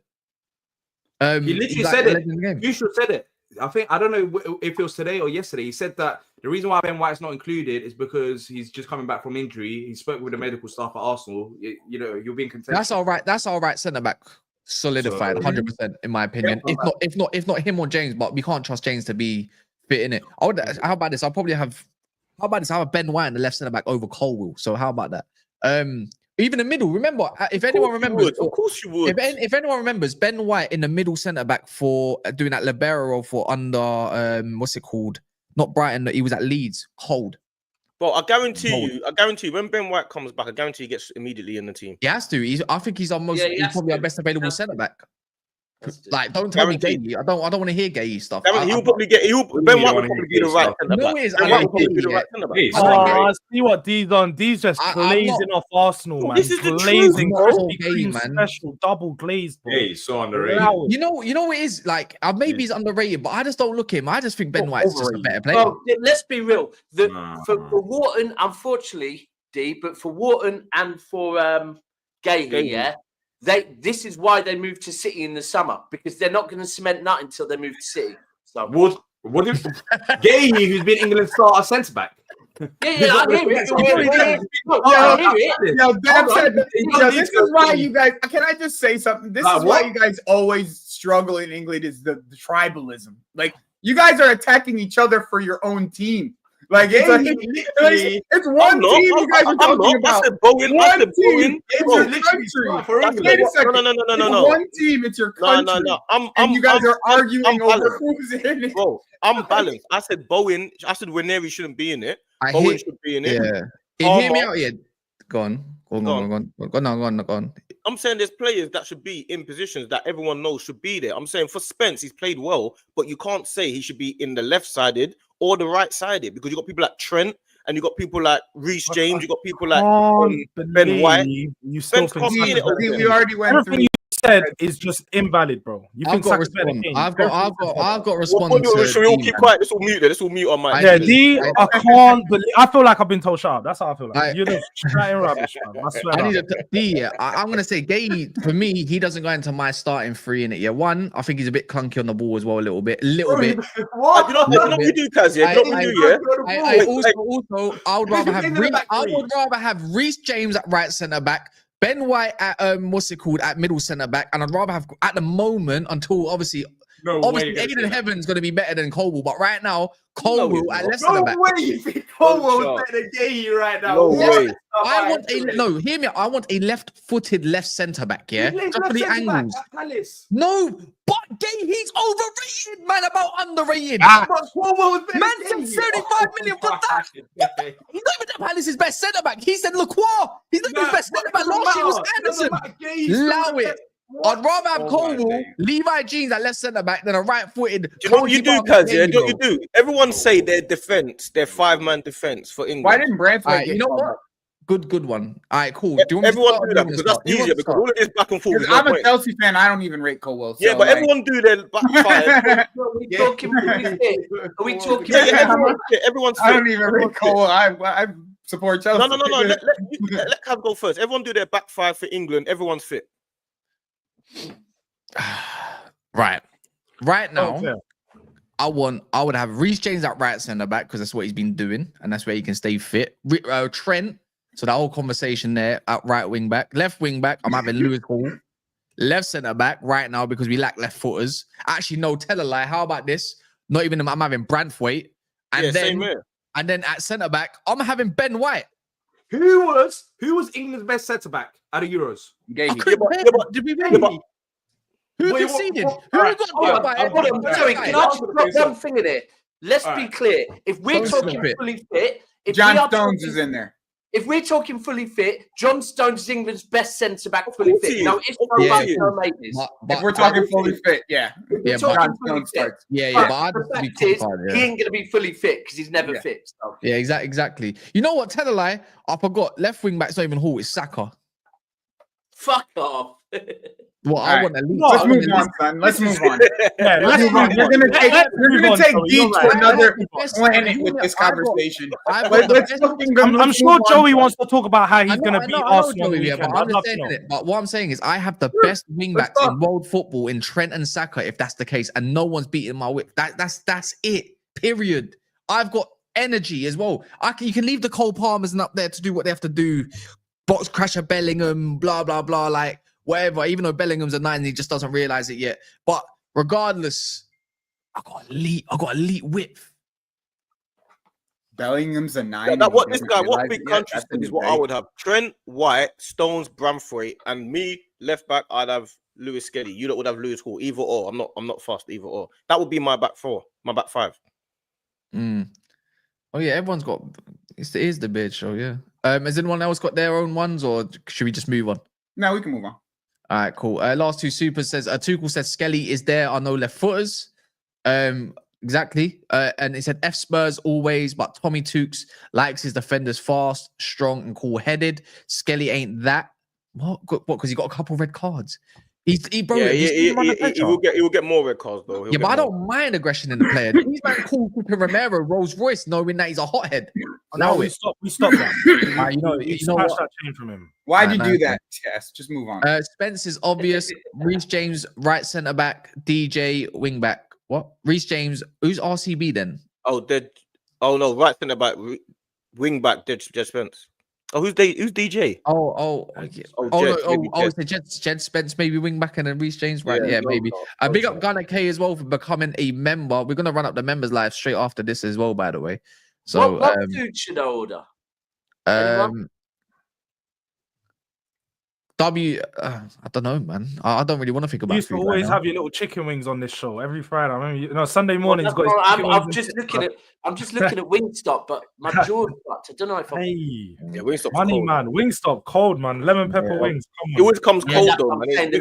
He literally said it. Tuchel said it. I don't know if it was today or yesterday. He said that the reason why Ben White's not included is because he's just coming back from injury. He spoke with the medical staff at Arsenal. You know, you'll be in contention. That's all right. Centre back solidified, 100% in my opinion. If not him or James, but we can't trust James to be fit in it. How about this? I'll have Ben White in the left centre back over Colwill. So how about that? Even the middle. Remember, if anyone remembers, of course you would. If anyone remembers, Ben White in the middle centre back for doing that libero role for under what's it called? Not Brighton. He was at Leeds. Cold. Well, I guarantee you, when Ben White comes back, I guarantee he gets immediately in the team. He has to. I think he's our most. He's probably our best available centre back. Like, don't tell me gay. I don't want to hear gay stuff. Ben White will probably be the right centre back. No, it is. Ben White will probably be the right centre back. See what D's on. D's just glazing off Arsenal, man. This is the glazing, truth, special double glazed. Hey, so underrated. You know what it is like. Maybe he's underrated, but I just don't look him. I just think Ben White's just a better player. Well, let's be real. For Wharton, unfortunately, D, but for Wharton and for Gailey, This is why they moved to City in the summer, because they're not going to cement that until they move to City. So what if Gay, who's been England's starter centre back? Yeah, I hear it. This is why you guys. Can I just say something? This is why you guys always struggle in England. Is the tribalism? Like you guys are attacking each other for your own team. Like it's one team you guys are talking about. One team. It's your country. No. One team. It's your country. No. And you guys are arguing over who's in it. Bro, I'm balanced. I said Bowen. I said Ranieri shouldn't be in it. Bowen should be in it. Yeah. You hear me out here? Go on. I'm saying there's players that should be in positions that everyone knows should be there. I'm saying for Spence, he's played well, but you can't say he should be in the left-sided or the right-sided because you got people like Trent and you got people like Reece James, you got people like Ben White. You still we already went everything you said is just invalid, bro. I've got to respond. I've got to respond. Should we all keep quiet? Let's all mute it. Let's all mute on my. Yeah, I can't believe. I feel like I've been told sharp. That's how I feel like. You're just chatting rubbish, man. I swear. I need D. I'm gonna say Gay. For me, he doesn't go into my starting three in it. Yeah, one, I think he's a bit clunky on the ball as well, a little bit. What? You know what we do, Kaz? Yeah, Also, I would rather have Reece James at right centre back. Ben White at at middle centre back, and I'd rather have at the moment until obviously Aiden Heaven's going to be better than Colwell, but right now Colwell at left centre back. No way you think Colwell is better than Gay right now? No way. Hear me out. I want a left-footed left centre back. Yeah, just for the angles. No, but Gay, he's overrated, man. About underrated. Man, said 75 million for that. He's not even Palace's best centre back. He said Lacroix. He's not even his best centre back. Last year was Anderson. Allow it. I'd rather have Colwell, Levi Jeans at left centre back than a right-footed. Do you know what you do, Kaz? Yeah, do what you do. Everyone say their defense, their 5-man defense for England. Why didn't Brantford get? You know what? Good one. All right, cool. Do you want everyone do that because that's easier because all of this back and forth. I'm a Chelsea fan. I don't even rate Colwell. Yeah, but everyone do their backfire. Are we talking? Are we talking? Everyone's. I don't even rate Colwell. I support Chelsea. No. Let Cab go first. Everyone do their back five for England. Everyone's fit. Right now, I would have Reece James at right centre back because that's what he's been doing and that's where he can stay fit. Trent, so that whole conversation there at right wing back. Left wing back, I'm having Lewis Hall. Left centre back right now because we lack left footers. Actually, no, tell a lie. How about this? Not even I'm having Brantwaite, and then at centre back, I'm having Ben White. Who was England's best centre back at the Euros? Did we win? Who conceded? Who got beat by? Sorry, can I just drop one thing in there? Let's be clear. If we're talking fully fit, John Stones is in there. If we're talking fully fit, John Stones is England's best centre back fully fit. Now, if we're talking fully fit, John Stones starts. But the fact is, he ain't gonna be fully fit because he's never fit. So. Yeah, exactly. You know what? Tell a lie. I forgot. Left wing back's not even Hall. It's Saka. Fuck off. Well, I want to leave. Let's move on, son. Let's move on. Let's move on. We're gonna take Deep to another planet with this conversation. I'm sure Joey wants to talk about how he's gonna beat Arsenal. But what I'm saying is, I have the best wing backs in world football in Trent and Saka. If that's the case, and no one's beating my whip, that's it. Period. I've got energy as well. You can leave the Cole Palmers and up there to do what they have to do. Box crasher Bellingham, blah blah blah, like. Whatever, even though Bellingham's a 9, he just doesn't realize it yet. But regardless, I got elite width. Bellingham's a 9. What big country is what I would have. Trent, White, Stones, Brantwaite, and me left back. I'd have Lewis Skelly. You would have Lewis Hall. Either or. I'm not fast. Either or. That would be my back four. My back five. Oh yeah, everyone's got. It is the bid show. Yeah. Has anyone else got their own ones, or should we just move on? No, we can move on. All right, cool. Last two supers says Tuchel says Skelly is there are no left footers. Exactly. And it said F Spurs always, but Tommy Tukes likes his defenders fast, strong, and cool-headed. Skelly ain't that. What? Because he got a couple red cards. He will get more red cards though. Yeah, but I don't mind aggression in the player. These man call Romero Rolls Royce, knowing that he's a hothead. No, we stop that. You smash that chain from him. Why'd you do that, Tess? Just move on. Spence is obvious. Reece James, right centre back. DJ, wing back. What? Reece James, who's RCB then? Oh no, right centre back, wing back, Jed Spence. Oh, who's DJ? It's Jed Spence, maybe wing back, and then Reece James, right? Yeah, maybe. Big up Gunnar K as well for becoming a member. We're gonna run up the members live straight after this as well, by the way. So, what food should I order? I don't know, man. I don't really want to think about. You used to always have your little chicken wings on this show every Friday. I remember, Sunday mornings. I'm just looking at Wingstop, but my jaw's fucked. I don't know if I'm. Yeah, Wingstop. Money, cold. Man. Wingstop, cold, man. Lemon pepper wings. It always comes cold, though, man. If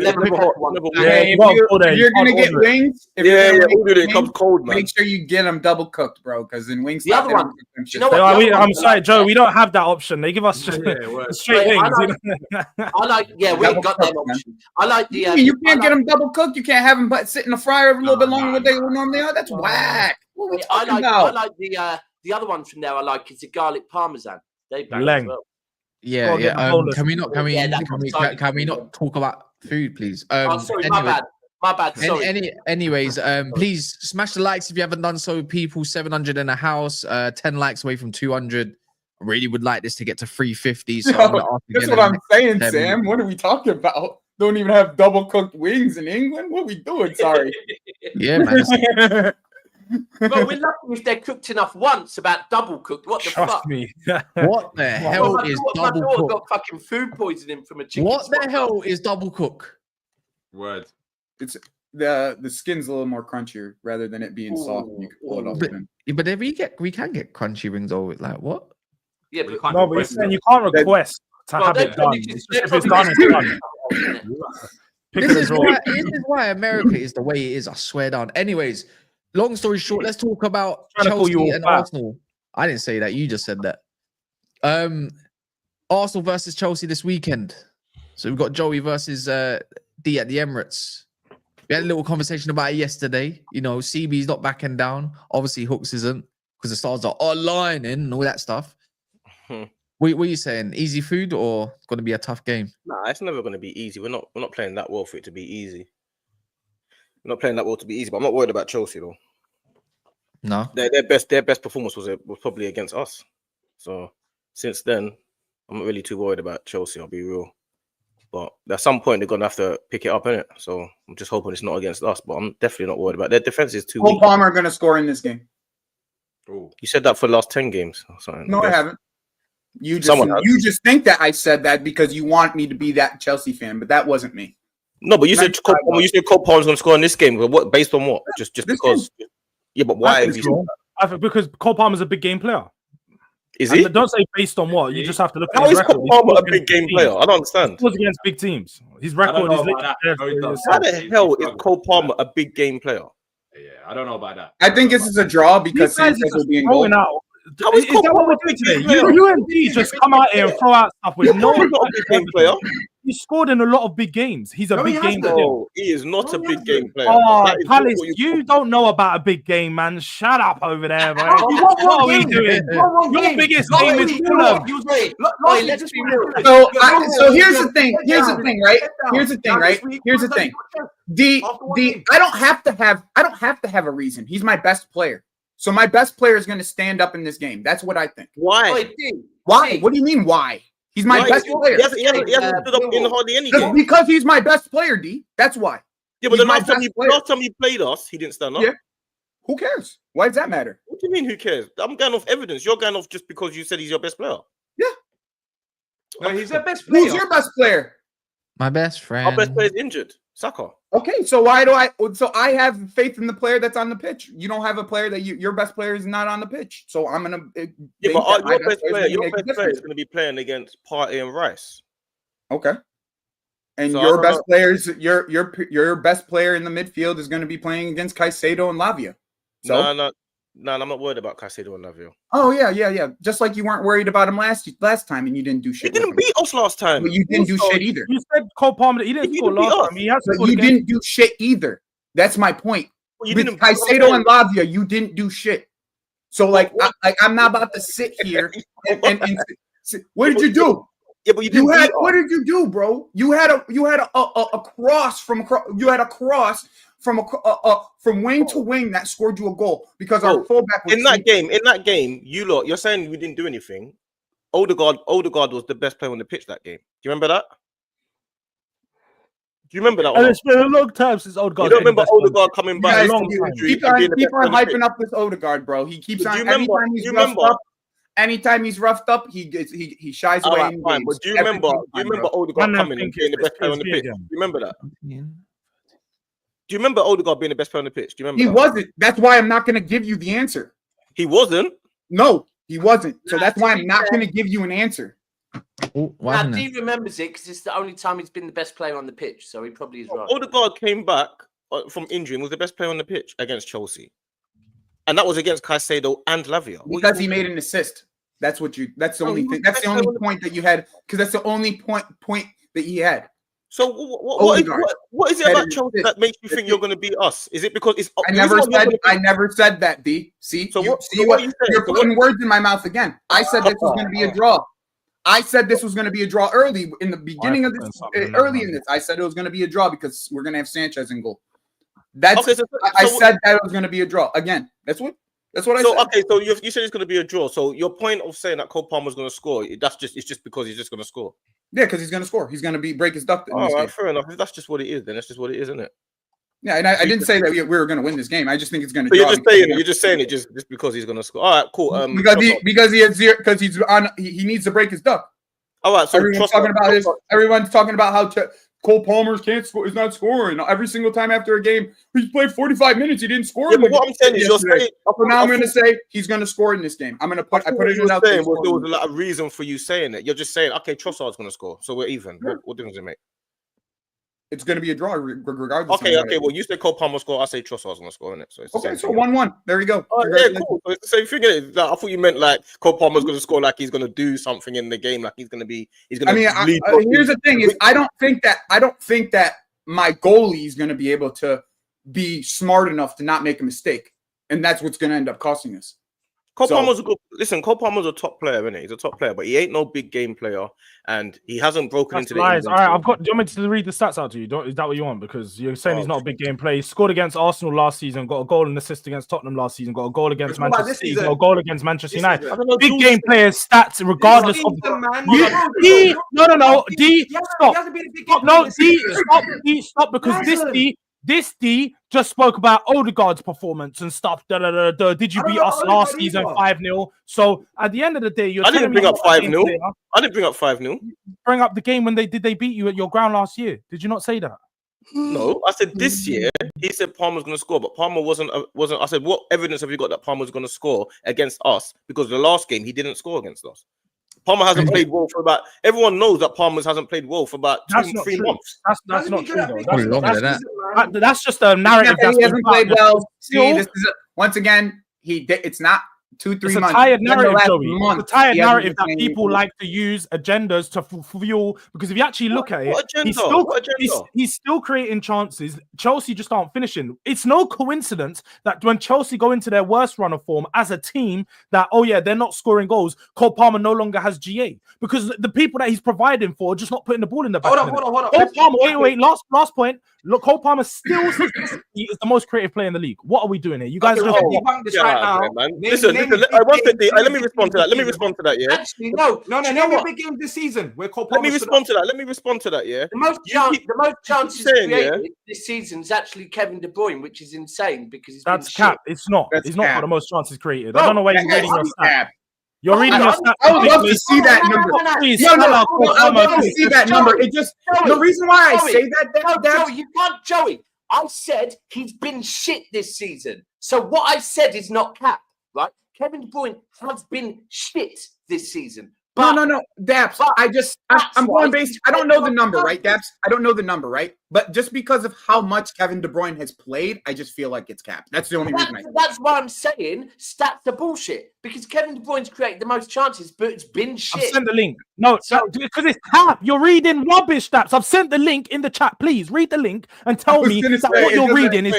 you're gonna get wings, it comes cold, man. Make sure you get them double cooked, bro. Because in Wingstop, the other one. You know what? I'm sorry, Joe. We don't have that option. They give us straight wings. I like. Yeah, we ain't got that option. I like the. You can't get them double cooked. You can't have them but sit in the fryer a little bit longer than what they normally are. That's whack. What are we talking about? I like the other one from there. I like is the garlic parmesan. They bang as well. Yeah. Can we not talk about food, please? Sorry, anyway. My bad. Sorry. Anyways, please smash the likes if you haven't done so. People, 700 in the house, 10 likes away from 200. I really would like this to get to 350. So that's what I'm saying, Sam. What are we talking about? Don't even have double cooked wings in England. What are we doing? Sorry. Yeah, man. Well, we're lucky if they're cooked enough once. About double cooked. What the fuck? Me. What the hell is double cook? Got fucking food poisoning from a chicken. What the hell is double cook? Word. It's the skin's a little more crunchier rather than it being soft. And you can pull it off. But if we can get crunchy rings over it. Like what? Yeah, but you're saying you can't request to have it done. If it's done, it's done. This is why America is the way it is. I swear down. Anyways, long story short, let's talk about Chelsea and Arsenal. I didn't say that. You just said that. Arsenal versus Chelsea this weekend. So we've got Joey versus D at the Emirates. We had a little conversation about it yesterday. You know, CB's not backing down. Obviously, Hooks isn't because the stars are aligning and all that stuff. What are you saying? Easy food or it's going to be a tough game? Nah, it's never going to be easy. We're not playing that well for it to be easy. We're not playing that well to be easy, but I'm not worried about Chelsea though. No, their best performance was probably against us. So since then, I'm not really too worried about Chelsea. I'll be real, but at some point they're going to have to pick it up, innit? So I'm just hoping it's not against us. But I'm definitely not worried about their defense is too weak. Palmer going to score in this game. Ooh. You said that for the last 10 games. No, I haven't. You just think that I said that because you want me to be that Chelsea fan, but that wasn't me. No, but you said Cole Palmer's going to score in this game. But what? Based on what? Just because? Game. Yeah, but why? I think because Cole Palmer's a big game player. Is he? Don't say based on what. You just have to look at his his record. How is Cole Palmer a big game player? I don't understand. He was against big teams. His record is how the hell is Cole Palmer a big game player? Yeah, I don't know about that. I think this is a draw because Sanchez will be going out. Is that what we're doing today? You and D just come out here and throw out stuff with no big player. He scored in a lot of big games. He's a big game player. He is not a big game player. Oh, Palace, you don't know about a big game, man. Shut up over there, bro. What are we doing? Your biggest game is Fulham. So here's the thing. Here's the thing. I don't have to have a reason. He's my best player. So my best player is going to stand up in this game. That's what I think. Why? Why? What do you mean why? He's my best player. He hasn't stood up in hardly any game. Because he's my best player, D. That's why. Yeah, but the last time he played us, he didn't stand up. Yeah. Who cares? Why does that matter? What do you mean, who cares? I'm going off evidence. You're going off just because you said he's your best player. Yeah. No, he's their best player. Who's your best player? My best friend. Our best player is injured. Saka. Okay, so why do I? So I have faith in the player that's on the pitch. You don't have a player that your best player is not on the pitch. So I'm gonna. Yeah, but your best player is going to be playing against Partey and Rice. Okay. And so your best players, your best player in the midfield is going to be playing against Caicedo and Lavia. So no. No, I'm not worried about Caicedo and Lavia. Oh yeah. Just like you weren't worried about him last time, and you didn't do shit. He didn't beat us last time. But you didn't do shit either. You said Cole Palmer. He didn't score last time. He has scored you didn't do shit either. That's my point. Well, With Caicedo and Lavia, you didn't do shit. So like, I'm not about to sit here and what did you do? Yeah, but you had. What did you do, bro? You had a cross from wing to wing that scored you a goal because our fullback was in that game. You're saying we didn't do anything. Odegaard was the best player on the pitch that game. Do you remember that? Do you remember that? And it's been a long time since Odegaard. You don't remember Odegaard coming back? People are hyping up this Odegaard, bro. He keeps on. Anytime he's roughed up, he shies away. Right, fine. But do you remember Odegaard coming and being the best player on the pitch? Do you remember that? Do you remember Odegaard being the best player on the pitch? Do you remember? He wasn't. That's why I'm not going to give you the answer. He wasn't. No, he wasn't. So that's why I'm not going to give you an answer. Now, D remembers it because it's the only time he's been the best player on the pitch, so he probably is right. Odegaard came back from injury and was the best player on the pitch against Chelsea, and that was against Caicedo and Lavia because he made an assist. That's what you. That's the only thing. That's the only point that you had because that's the only point that he had. So what is it about Chelsea that makes you think you're going to beat us? Is it because it's? I never said that. D. See, so you're putting words in my mouth again. I said this was going to be a draw. I said this was going to be a draw early in the beginning of this. Early in this, I said it was going to be a draw because we're going to have Sanchez in goal. That's. Okay, I said that it was going to be a draw again. That's what I said. Okay, so you said it's going to be a draw. So your point of saying that Cole Palmer's going to score, it's just because he's just going to score. Yeah, because he's going to score. He's going to break his duck. All right, fair enough. If that's just what it is, then that's just what it is, isn't it? Yeah, and I didn't say that we were going to win this game. I just think it's going to. But you're just saying it just because he's going to score. All right, cool. Because he's on. He needs to break his duck. All right, so everyone's talking about how Cole Palmer can't score. Is not scoring every single time after a game. He's played 45 minutes. He didn't score. Yeah, but what I'm saying is, you're saying. So now I'm going to say he's going to score in this game. I'm going to put. I put it out there. There was a lot of reason for you saying it. You're just saying, okay, Trossard's going to score, so we're even. Yeah. What difference does it make? It's going to be a draw regardless. Okay. Well, you say Cole Palmer score. I say Trossard's going to score, isn't it? So it's okay. So 1-1. There we go. Yeah, cool. So it's the same thing. Like, I thought you meant like Cole Palmer's going to score, like he's going to do something in the game, like he's going to be. He's going to. Here's the thing: is I don't think that my goalie is going to be able to be smart enough to not make a mistake, and that's what's going to end up costing us. Cole Palmer's a good. Listen, Cole Palmer's a top player, isn't he? He's a top player, but he ain't no big game player, and he hasn't broken into the. All right, do you want me to read the stats out to you? Is that what you want? Because you're saying he's not a big game player. He scored against Arsenal last season, got a goal and assist against Tottenham last season, got a goal against Manchester City, got a goal against Manchester United. Big game players stats, regardless of. No. D, stop. No, D, stop because this D just spoke about Odegaard's performance and stuff. Did you beat us last season 5-0? So at the end of the day, I didn't bring up 5-0. I didn't bring up 5-0. Bring up the game when they beat you at your ground last year. Did you not say that? No, I said this year. He said Palmer's going to score, but Palmer wasn't. I said, what evidence have you got that Palmer's going to score against us? Because the last game he didn't score against us. Palmer hasn't played well for about. Everyone knows that Palmer hasn't played well for about 2-3 months. That's not true, though. That's just a narrative. He hasn't played well. See, this is once again. It's not 2-3 months. It's a tired narrative, Joey. It's a tired narrative that people like to use agendas to fuel. Because if you actually look at it, he's still creating chances. Chelsea just aren't finishing. It's no coincidence that when Chelsea go into their worst run of form as a team, that they're not scoring goals. Cole Palmer no longer has GA because the people that he's providing for are just not putting the ball in the back. Hold on. Cole Palmer, wait. Last point. Look, Cole Palmer still is the most creative player in the league. What are we doing here? You guys debunk this right now. Listen. Let me respond to that. Yeah. Actually, no. Name a big game this season where Cole Palmer. Let me respond to that. Yeah. The most chances created this season is actually Kevin De Bruyne, which is insane because that's cap. It's not. He's not got the most chances created. I don't know why you're reading your stats. You're reading your stats. I would love to see that number. I would love to see that number. It just the reason why I say that. You can't, Joey. I said he's been shit this season. So what I said is not cap, right? Kevin De Bruyne has been shit this season. No, Daps. I'm going based. I don't know the number, right, Daps? I don't know the number, right? But just because of how much Kevin De Bruyne has played, I just feel like it's capped. That's the only reason. That's why I'm saying stats are bullshit because Kevin De Bruyne's created the most chances, but it's been shit. I've sent the link. No, because it's cap. You're reading rubbish, Daps. I've sent the link in the chat. Please read the link and tell me that what you're reading is.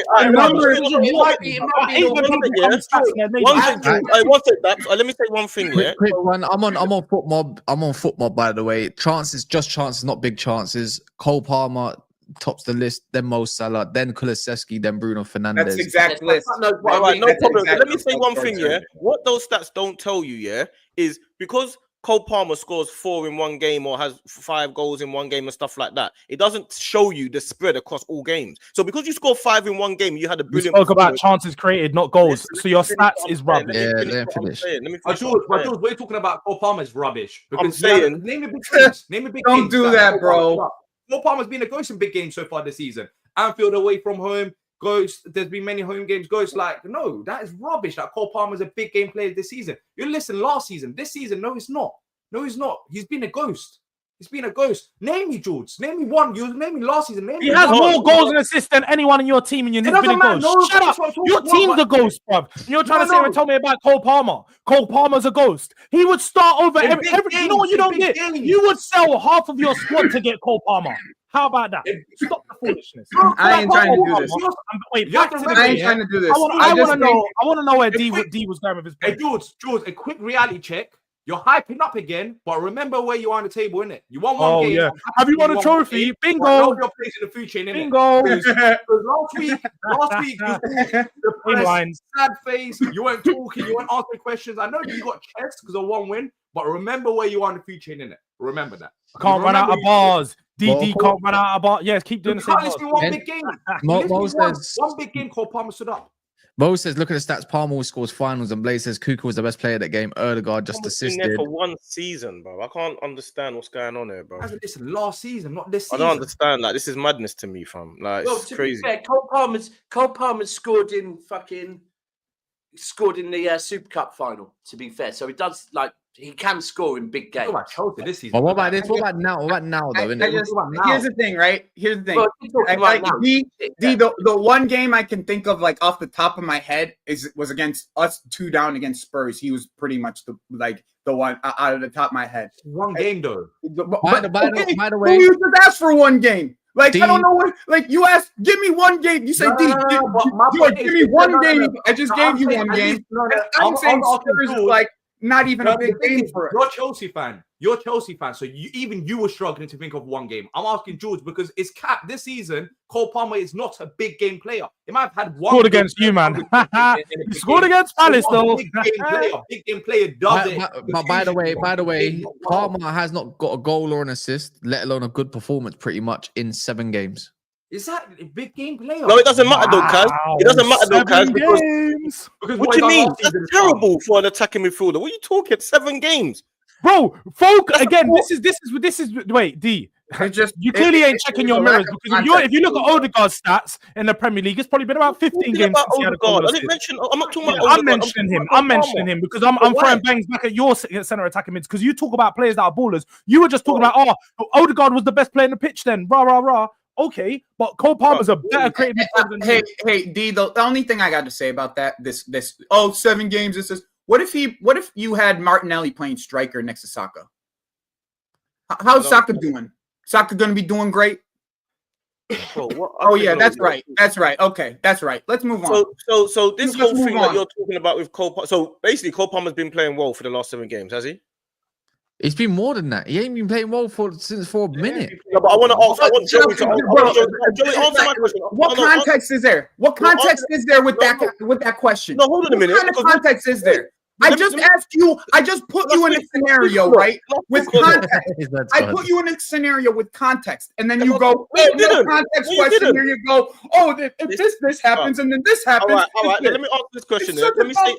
Let me say one thing. Yeah, quick one. I'm on foot mob. I'm on foot mob. By the way, chances, just chances, not big chances. Cole Palmer tops the list, then Mo Salah, then Kulusevski, then Bruno Fernandes. That's the exact list. All right, no problem. Let me say one thing. Yeah, what those stats don't tell you, yeah, is because Cole Palmer scores 4 in one game or has 5 goals in one game and stuff like that, it doesn't show you the spread across all games. So because you score 5 in one game, you had a brilliant. You spoke about chances created, not goals. So your stats is rubbish. George, we're talking about Cole Palmer is rubbish. I'm saying, name a big games. Name a big game. Don't do that, bro. Cole Palmer's been a ghost in big games so far this season. Anfield away from home. Ghost, there's been many home games. Ghost, like, no, that is rubbish. That Cole Palmer's a big game player this season. You listen, last season, this season, no, it's not. No, he's not. He's been a ghost. He's been a ghost. Name me, George. Name me one. You name me last season. He has more goals and assists than anyone in your team, and you're not been a ghost. No, shut up. Your team's a ghost, bruv. You're trying to sit and tell me about Cole Palmer. Cole Palmer's a ghost. He would start over every. You know what you don't get? You would sell half of your squad to get Cole Palmer. How about that? Stop the foolishness. I ain't trying to do this. Wait, I ain't trying to do this. I want to know where D was going with his play. Hey, George, a quick reality check. You're hyping up again, but remember where you are on the table, innit? You won one game. Yeah. Have you won a trophy? Bingo. Your place in the food chain, innit? Bingo. Last week, the press, sad face. You weren't talking. You weren't answering questions. I know you got chest because of one win, but remember where you are on the food chain, innit? Remember that. I can't run out of bars. DD can't run out of bars. Yes, keep doing the same. One big game. One big game called Palmer stood up. Mo says, look at the stats. Palmer scores finals, and Blaze says Kuka was the best player of that game. Erdegaard just assisted. Been there for one season, bro. I can't understand what's going on here, bro. Listen, last season, not this season. I don't understand. Like, this is madness to me, fam. Like, it's crazy. Fair, Cole Palmer's scored in the Super Cup final. To be fair, so he does he can score in big games. This season. Well, what about this? What about now? What about now, though? Here's the thing, right? Here's the thing. The one game I can think of, like off the top of my head, was against us 2 down against Spurs. He was pretty much the one out of the top of my head. One game though. By the way, you just asked for one game. Like, I don't know what. Like, you asked, give me one game. You say, give me one game. I just gave you one game. I'm saying Spurs is like not even a big game for us. You're a Chelsea fan. So you were struggling to think of one game. I'm asking George because it's capped this season. Cole Palmer is not a big game player. He might have had one. Scored against you, man. He scored against Palace, though. Big game player does it. But by the way, Palmer has not got a goal or an assist, let alone a good performance, pretty much in 7 games. Is that a big game player? No, it doesn't matter though, Kaz. It doesn't matter though, Kaz. Because what do you mean? That's terrible for an attacking midfielder. What are you talking? 7 games, bro. Folk again. This is. Wait, D. You clearly ain't checking your mirrors because if you look at Odegaard's stats in the Premier League, it's probably been about 15 games. I'm not talking about Odegaard. I'm mentioning him because I'm throwing bangs back at your centre attacking mids because you talk about players that are ballers. You were just talking about Odegaard was the best player in the pitch then. Rah rah rah. Okay, but Cole Palmer's a better creative midfielder than you. Hey, D. The only thing I got to say about that, 7 games. This is what if you had Martinelli playing striker next to Saka? How's Saka doing? Saka going to be doing great? Yeah, that's right. That's right. Okay, that's right. Let's move on. So this whole thing that you're talking about with Cole Palmer. So basically, Cole Palmer's been playing well for the last 7 games, has he? It's been more than that. He ain't been playing well since for a minute. No, but I want to ask. I want Joey to answer my question. What context is there? What context is there with that question? No, hold on a minute. What kind of context is there? I just asked you. I just put you in a scenario, right? With context. I put you in a scenario with context, and then you go, no context question. Here you go. Oh, if this happens, and then this happens. All right. Let me ask this question. Let me say.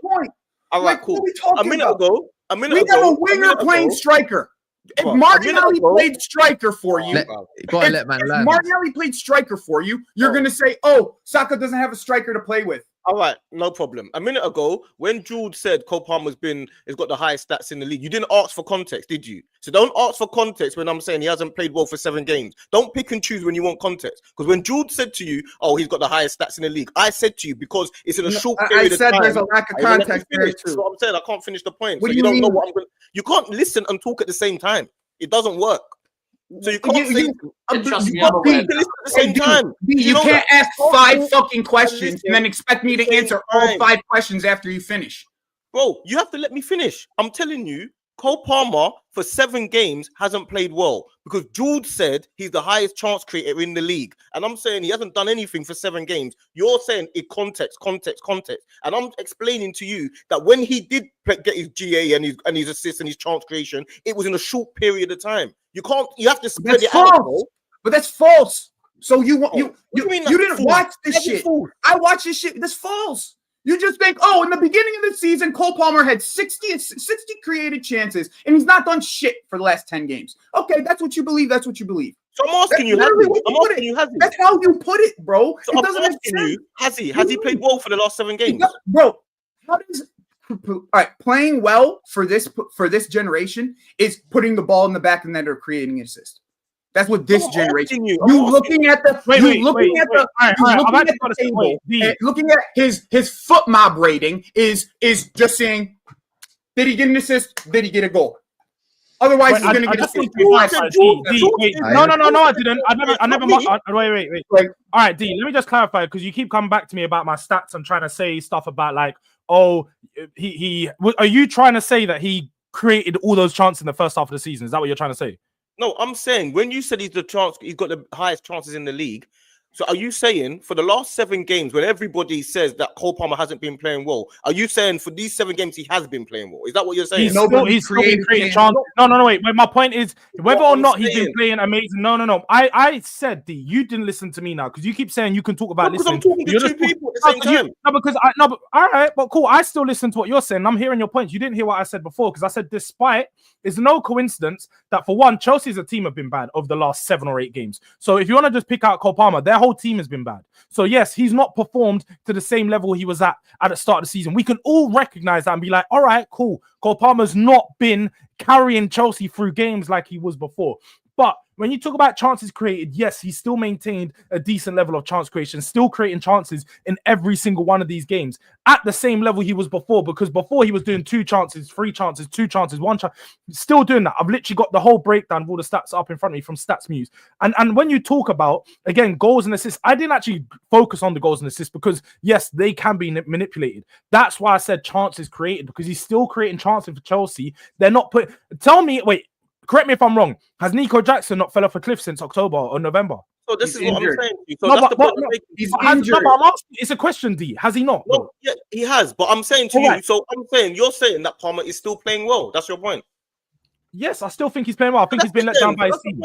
All right, cool. A minute ago. We have a winger playing striker. If Martinelli played striker for you, Martinelli played striker for you, you're going to say, oh, Saka doesn't have a striker to play with. All right, no problem. A minute ago, when Jude said Cole Palmer's got the highest stats in the league, you didn't ask for context, did you? So don't ask for context when I'm saying he hasn't played well for 7 games. Don't pick and choose when you want context. Because when Jude said to you, "Oh, he's got the highest stats in the league," I said to you because it's in a short period of time. I said there's a lack of context there too. That's what I'm saying. I can't finish the point. What so do you don't mean? know what I'm going. You can't listen and talk at the same time. It doesn't work. So you can't say trust me, you at the same time. You can't ask 5 fucking questions and then expect me to answer all 5 questions after you finish. Bro, you have to let me finish. I'm telling you, Cole Palmer for 7 games hasn't played well because Jude said he's the highest chance creator in the league. And I'm saying he hasn't done anything for 7 games. You're saying it context. And I'm explaining to you that when he did get his GA and his assists and his chance creation, it was in a short period of time. You have to spread it out, bro. But that's false. So you didn't watch this shit. I watched this shit. That's false. You just think, oh, in the beginning of the season, Cole Palmer had 60 created chances, and he's not done shit for the last 10 games. Okay, that's what you believe. That's what you believe. So I'm asking you, has he? That's how you put it, bro. So it doesn't make sense. Has he played well for the last 7 games? Bro, how does all right, playing well for this generation is putting the ball in the back of the net or creating an assist. That's what this generation. Looking at the table, looking at his foot mob rating is just saying, did he get an assist? Did he get a goal? Otherwise, he's going to get assist. No, I didn't. I never. Wait. All right, D. Let me just clarify because you keep coming back to me about my stats and trying to say stuff about like, oh, he. Are you trying to say that he created all those chances in the first half of the season? Is that what you're trying to say? No, I'm saying when you said he's got the highest chances in the league. So are you saying for the last 7 games, when everybody says that Cole Palmer hasn't been playing well, are you saying for these 7 games he has been playing well? Is that what you're saying? He's still been creating chances. No. Wait. My point is whether or not he's been playing amazing. No. I said, D, you didn't listen to me now because you keep saying you can talk about listening. I'm talking to 2 people at the same time. But all right, but cool. I still listen to what you're saying. I'm hearing your points. You didn't hear what I said before because I said despite it's no coincidence that for one, Chelsea as a team have been bad over the last 7 or 8 games. So if you want to just pick out Cole Palmer, their whole team has been bad. So yes, he's not performed to the same level he was at the start of the season. We can all recognize that and be like, all right, cool. Cole Palmer's not been carrying Chelsea through games like he was before. But when you talk about chances created, yes, he still maintained a decent level of chance creation, still creating chances in every single one of these games at the same level he was before, because before he was doing 2 chances, 3 chances, 2 chances, 1 chance, still doing that. I've literally got the whole breakdown of all the stats up in front of me from Stats Muse. And when you talk about, again, goals and assists, I didn't actually focus on the goals and assists because, yes, they can be manipulated. That's why I said chances created, because he's still creating chances for Chelsea. They're not correct me if I'm wrong. Has Nico Jackson not fell off a cliff since October or November? So this is what I'm saying. So he's injured. I'm asking, it's a question, D. Has he not? No, yeah, he has. But I'm saying to you, so I'm saying you're saying that Palmer is still playing well. That's your point. Yes, I still think he's playing well. I think he's been let down by his team.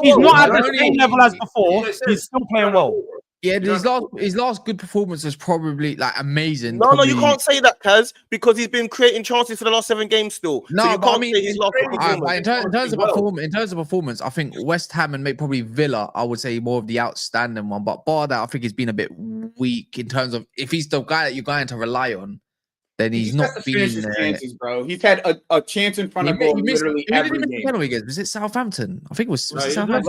He's not at the same level as before. He's still playing well. Yeah, his last good performance was probably like amazing. No, you can't say that, Kaz, because he's been creating chances for the last 7 games still. No, so you but can't say his last good performance. in terms of performance, I think West Ham and maybe probably Villa, I would say more of the outstanding one. But bar that, I think he's been a bit weak in terms of if he's the guy that you're going to rely on, then he's not been chances, bro. He's had a chance in front of goal literally every game. Was it Southampton? I think it was Southampton.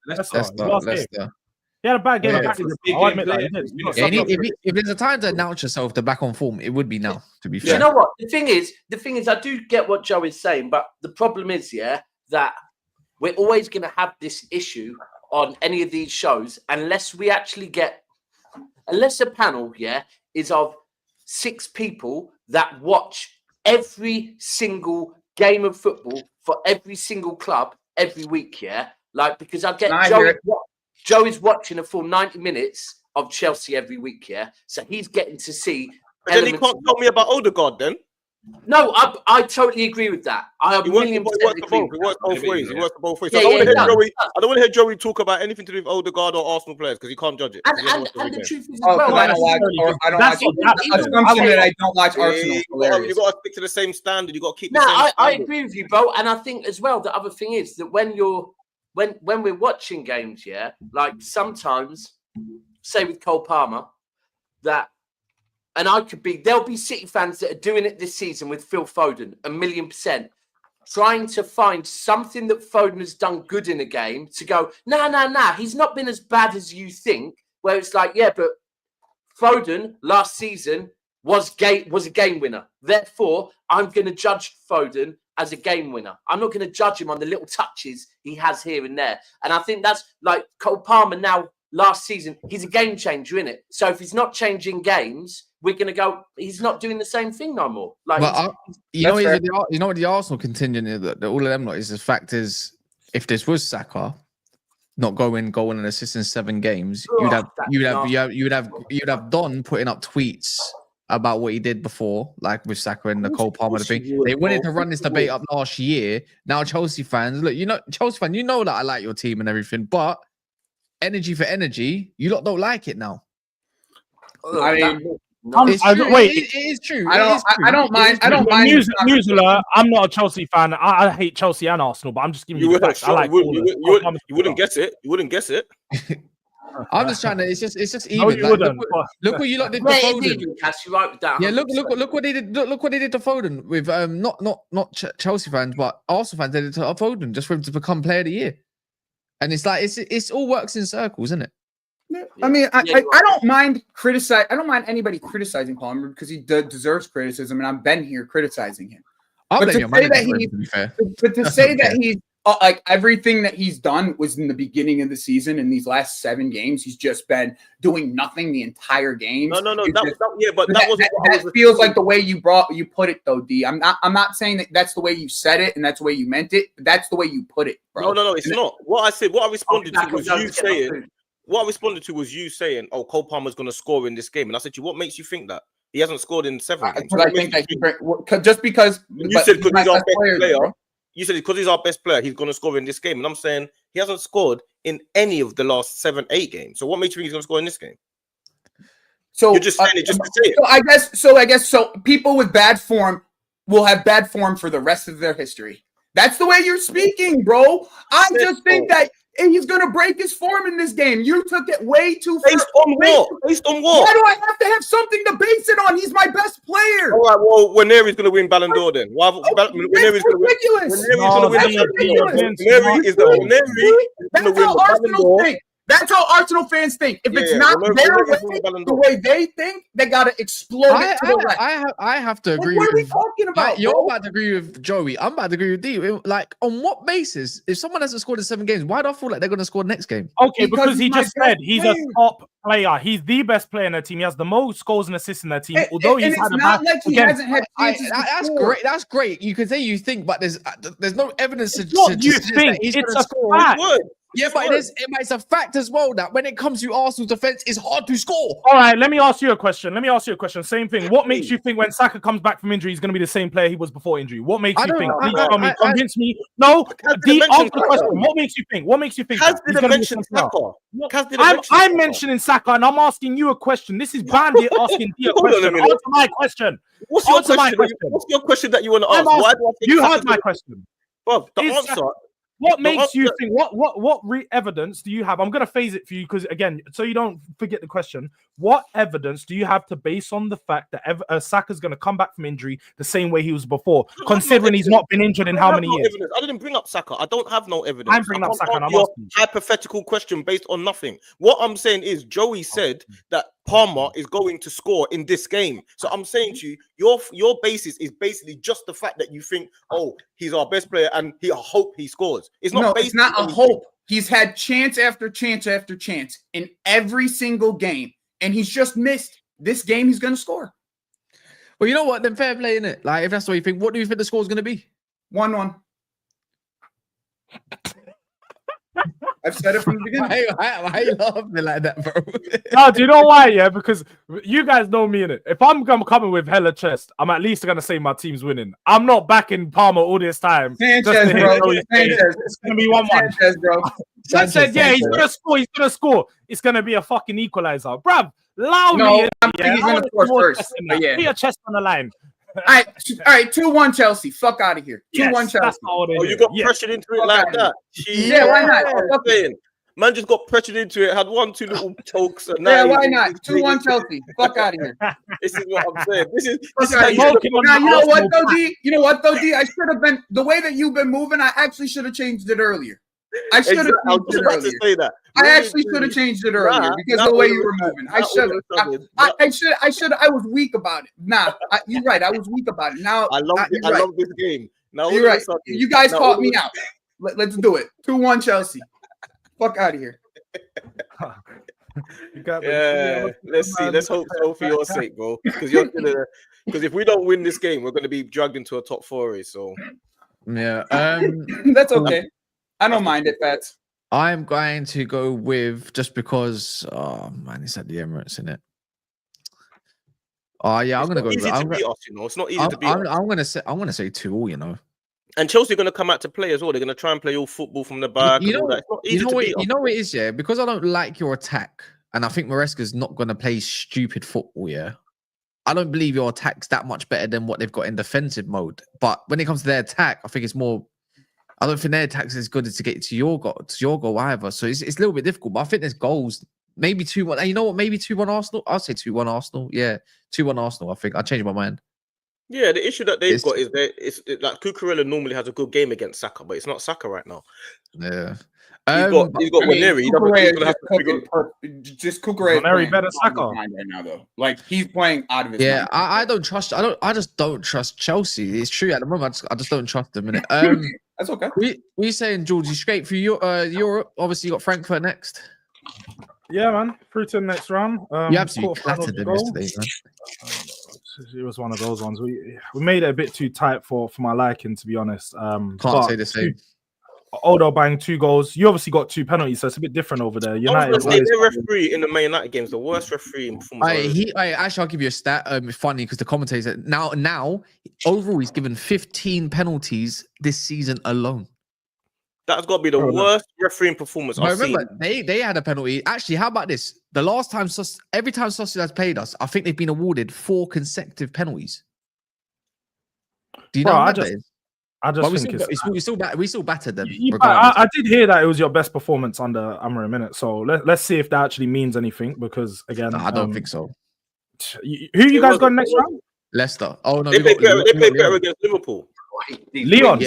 Leicester. He had a bad game. If there's a time to announce yourself to back on form, it would be now, to be fair. You know what? The thing is, I do get what Joe is saying, but the problem is, that we're always going to have this issue on any of these shows unless we actually unless a panel, is of 6 people that watch every single game of football for every single club every week, Like, because I get Joe is watching a full 90 minutes of Chelsea every week, so he's getting to see. But then he can't tell me about Odegaard then. No, I totally agree with that. I He works both ways. So I don't want to hear Joey talk about anything to do with Odegaard or Arsenal players because he can't judge it. And the truth is, I don't watch Arsenal. You got to stick to the same standard. You got to keep. I agree with you, bro. And I think as well the other thing is that when we're watching games, like sometimes, say with Cole Palmer, that, and there'll be City fans that are doing it this season with Phil Foden, 1,000,000%, trying to find something that Foden has done good in a game to go, nah, he's not been as bad as you think, where it's like, yeah, but Foden last season was a game winner. Therefore, I'm going to judge Foden as a game winner. I'm not going to judge him on the little touches he has here and there. And I think that's like Cole Palmer now last season. He's a game changer, isn't it? So if he's not changing games, we're going to go, he's not doing the same thing no more. Like, you know what the Arsenal contingent is, that all of them is the fact is, if this was Saka not going and assist in 7 games, you'd have Don putting up tweets about what he did before, like with Saka and the Cole Palmer thing. They wanted to run this debate up last year. Now Chelsea fans, look, Chelsea fan, that I like your team and everything, but energy for energy, you lot don't like it now. I mean, it is true. I don't mind. News alert. I'm not a Chelsea fan. I hate Chelsea and Arsenal, but I'm just giving you the facts. You wouldn't guess it. You wouldn't guess it. I'm just trying to. It's just even. No, like, look what you lot did to Foden. Yeah, look what they did. Look what they did to Foden with not Chelsea fans, but Arsenal fans. They did to Foden just for him to become Player of the Year. And it's like it's all works in circles, isn't it? I mean, I don't mind criticize. I don't mind anybody criticizing Palmer because he deserves criticism, and I've been here criticizing him. But to say that he's like everything that he's done was in the beginning of the season. In these last 7 games, he's just been doing nothing the entire game. No. That feels like the way you put it, though, D. I'm not saying that that's the way you said it and that's the way you meant it. But that's the way you put it, bro. No, it's not. What I responded to was you saying. What I responded to was you saying, "Oh, Cole Palmer's going to score in this game," and I said to you, "What makes you think that he hasn't scored in 7 games?" I think that just because you said because he's our best player. You said because he's our best player, he's going to score in this game, and I'm saying he hasn't scored in any of the last 7, 8 games. So what makes you think he's going to score in this game? So you're just saying it just to say it. I guess people with bad form will have bad form for the rest of their history. That's the way you're speaking, bro. I just think that. And he's going to break his form in this game. You took it way too far. Based on what? Why do I have to have something to base it on? He's my best player. All right, well, Waneri's going to win Ballon d'Or then. Waneri's ridiculous. That's how Arsenal think. That's how Arsenal fans think. If it's not their way, the way they think, they got to explode it to the right. I have to agree. What are we talking about? You're about to agree with Joey. I'm about to agree with D. Like, on what basis? If someone hasn't scored in 7 games, why do I feel like they're going to score next game? Okay, because he just said he's a top player. He's the best player in their team. He has the most goals and assists in their team. Although he's had a bad, he hasn't had chances. That's great. That's great. You can say you think, but there's no evidence to you think he's it's a score. Fact. Yeah, but it's a fact as well that when it comes to Arsenal's defense, it's hard to score. All right, let me ask you a question. Same thing. What makes you think when Saka comes back from injury, he's going to be the same player he was before injury? What makes you think? Please tell me. Convince me. No, answer the question. What makes you think? Kaz didn't mention Saka. I'm mentioning Saka, and I'm asking you a question. This is Bandit asking you a question. Answer my question. What's your question that you want to ask? Why do I think you heard my question. Well, the answer. What makes you think? What evidence do you have? I'm going to phase it for you because again, so you don't forget the question. What evidence do you have to base on the fact that Saka's going to come back from injury the same way he was before, considering he's not been injured in how many years? I didn't bring up Saka. I don't have no evidence. I'm bringing up Saka. And I'm your hypothetical question based on nothing. What I'm saying is, Joey said that Palmer is going to score in this game. So I'm saying to you, your basis is basically just the fact that you think, oh, he's our best player and I hope he scores. It's not a hope. He's had chance after chance after chance in every single game, and he's just missed. This game, he's going to score. Well, you know what? Then fair play, innit? Like, if that's what you think, what do you think the score is going to be? 1-1. I've said it from the beginning. Why you laughing like that, bro? No, do you know why? Yeah, because you guys know me in it. If I'm coming with hella chest, I'm at least gonna say my team's winning. I'm not backing Palmer all this time. Sanchez, bro. It's gonna be 1-1. Sanchez, bro. I said, yeah, he's gonna score. He's gonna score. It's gonna be a fucking equalizer, bruv. Allow me. I'm thinking he's gonna score first. Put your chest on the line. All right, 2-1 Chelsea. Fuck out of here. 2-1 Chelsea. Oh, you got pressured into it like that. Yeah, why not? Man just got pressured into it, had 1-2 little chokes. And yeah, why not? 2-1 Chelsea. Fuck out of here. This is what I'm saying. This is how you know what, though, D? You know what, though, D? I should have been, the way that you've been moving, I actually should have changed it earlier. I should have changed it earlier. To say that. I actually should have changed it earlier because the way you were moving. I should have. I was weak about it. You're right. I was weak about it. Now I love this game. Now you're right. You guys caught me out. Let's do it. 2-1 Chelsea. Fuck out of here. Let's see. Let's hope so for your sake, bro. Because if we don't win this game, we're gonna be dragged into a top 4 race. So yeah, that's okay. I don't mind it, Fats. I'm going to go with, just because. Oh man, it's at the Emirates, isn't it? Oh yeah, I'm gonna go. Easy to beat us, you know. It's not easy to beat us. I'm gonna say 2-2. You know. And Chelsea are going to come out to play as well. They're going to try and play all football from the back. You know what it is, yeah? Because I don't like your attack, and I think Maresca's not going to play stupid football, yeah? I don't believe your attack's that much better than what they've got in defensive mode. But when it comes to their attack, I think it's more... I don't think their attack's as good as to get to your goal either. So it's a little bit difficult, but I think there's goals. Maybe 2-1. And you know what? Maybe 2-1 Arsenal? I'll say 2-1 Arsenal. Yeah, 2-1 Arsenal, I think. I'll change my mind. Yeah, the issue that they've got is that like Cucurella normally has a good game against Saka, but it's not Saka right now. Yeah, he's got Waneri. Just Cucurella. Waneri better Saka right now, though. Like he's playing out of his mind. I don't trust. I just don't trust Chelsea. It's true at the moment. I just don't trust them. That's okay. We saying Georgie straight for Europe. Obviously, you got Frankfurt next. Yeah, man. Through to the next round. You absolutely clattered them yesterday, man. It was one of those ones. We made it a bit too tight for my liking, to be honest. Can't say the same. Odo banged 2 goals. You obviously got 2 penalties, so it's a bit different over there. United. The referee in the Man United games, the worst referee in performance. Actually, I'll give you a stat. It's funny because the commentator now overall he's given 15 penalties this season alone. That's got to be the worst refereeing performance I've seen. They had a penalty. Actually, how about this? The last time, every time Sociedad's played us, I think they've been awarded 4 consecutive penalties. Do you know what that is? I just think we still battered them. I did hear that it was your best performance under Amorim minute. So let's see if that actually means anything. Because again, I don't think so. Who you guys got next round? Leicester. Oh no, they play better against Liverpool. Leon.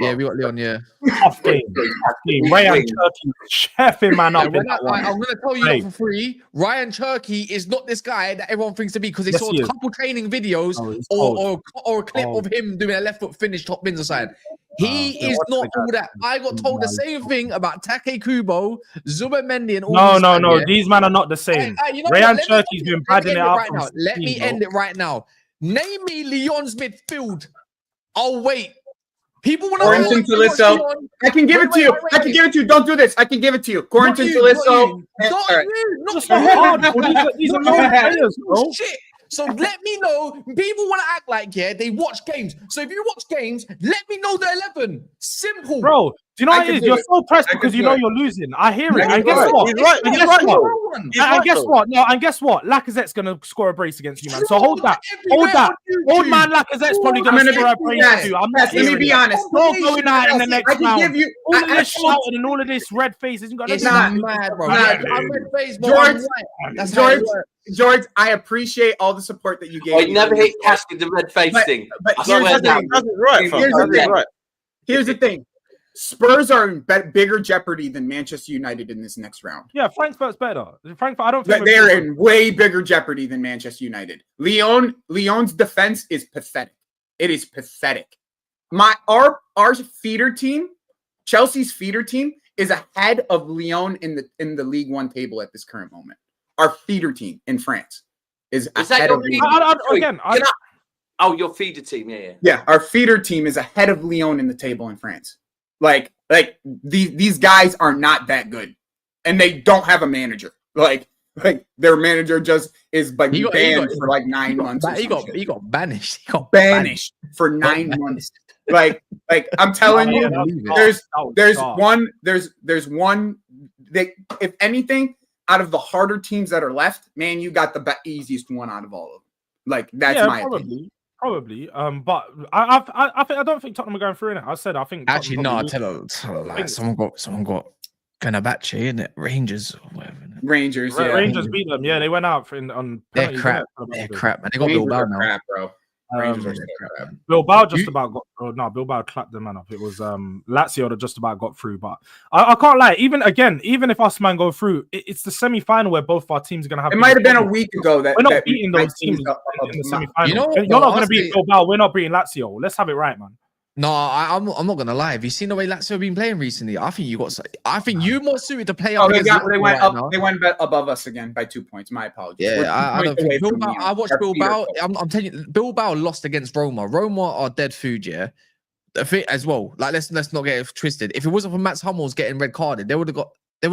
Yeah, we got Leon. Yeah, tough game. Ryan Cherky chefing man up. I'm going to tell you for free. Ryan Cherky is not this guy that everyone thinks to be because they saw a couple training videos or a clip of him doing a left foot finish top bins aside. He is not all that. I got told the same thing about Take Kubo, Zubimendi, and all. No. These men are not the same. Ryan Cherky's been padding it up right now. Let me end it right now. Name me Lyon's midfield. I'll wait. People want Quarantine Tolisso. I can give it to you. I can give it to you. Don't do this. I can give it to you. Quarantine Tolisso. Not hard. These are no players, bro. Shit. So let me know. People want to act like, they watch games. So if you watch games, let me know the 11. Simple. Bro, do you know what it is? You're so pressed because you know you're losing. I hear it. And guess what? And guess what? No, and guess what? Lacazette's going to score a brace against you, man. So hold that. Old man Lacazette's probably going to score a brace too. Let me be honest. Not going out in the next round. All of this shouting and all of this red face isn't going to... It's not mad, bro. I'm red face, George, I appreciate all the support that you gave. I never hit Cassie the red face thing. But here's the thing. Spurs are in bigger jeopardy than Manchester United in this next round. Yeah, Frankfurt's better. Frankfurt, I don't think they're in way bigger jeopardy than Manchester United. Lyon's defense is pathetic. It is pathetic. Our feeder team, Chelsea's feeder team, is ahead of Lyon in the League One table at this current moment. Our feeder team in France is ahead of Lyon. Your feeder team, Yeah, our feeder team is ahead of Lyon in the table in France. Like these guys are not that good, and they don't have a manager. Like their manager just is banned for 9 months. He got banished. He got banished for 9 months. Like I'm telling you, there's one. If anything, out of the harder teams that are left, man, you got the easiest one out of all of them. Like that's my opinion. Probably, but I don't think Tottenham are going through in it. I think actually no. I tell you, someone got Fenerbahce, innit? Rangers or whatever. Rangers, yeah. Rangers beat them. Yeah, they went out on. They're penalties, crap. innit? They're crap, man. They got Rangers Bilbao are now. crap, bro. Rangers are They're crap, man. Bilbao just about got. Oh, no, Bilbao clapped them man up. It was Lazio that just about got through. But I can't lie. Even if us man go through, it's the semi-final where both our teams are gonna have. It might have been a week ago that we're not beating those teams in the semi-final. You know what? You're not gonna beat Bilbao. We're not beating Lazio. Let's have it right, man. No, I'm not gonna lie. Have you seen the way Lazio have been playing recently? I think you're more suited to play. Oh, they went up. They went above us again by 2 points. My apologies. Yeah, I don't think Bilbao. I watched Bilbao. I'm telling you, Bilbao lost against Roma. Roma are dead food. Yeah, the thing as well. Like let's not get it twisted. If it wasn't for Mats Hummels getting red carded, they would have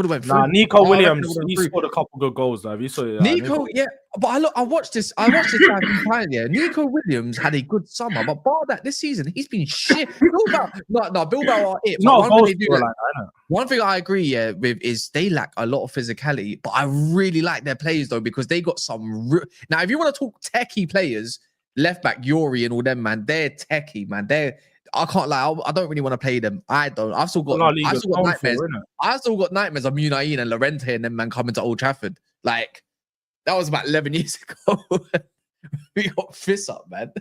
went through. Nah, Nico Williams, he scored a couple good goals though. Have you saw it? Nico, yeah, but I watched this. I watched this guy yeah. Nico Williams had a good summer, but bar that this season he's been shit. Bilbao are it. One thing I agree with is they lack a lot of physicality, but I really like their players though because they got some. Now, if you want to talk techie players, left back Yuri and all them man, they're techie man. I can't lie. I don't really want to play them. I don't. I've still got nightmares. I still got nightmares of Munain and Llorente and them man coming to Old Trafford. Like that was about 11 years ago. We got fists up, man.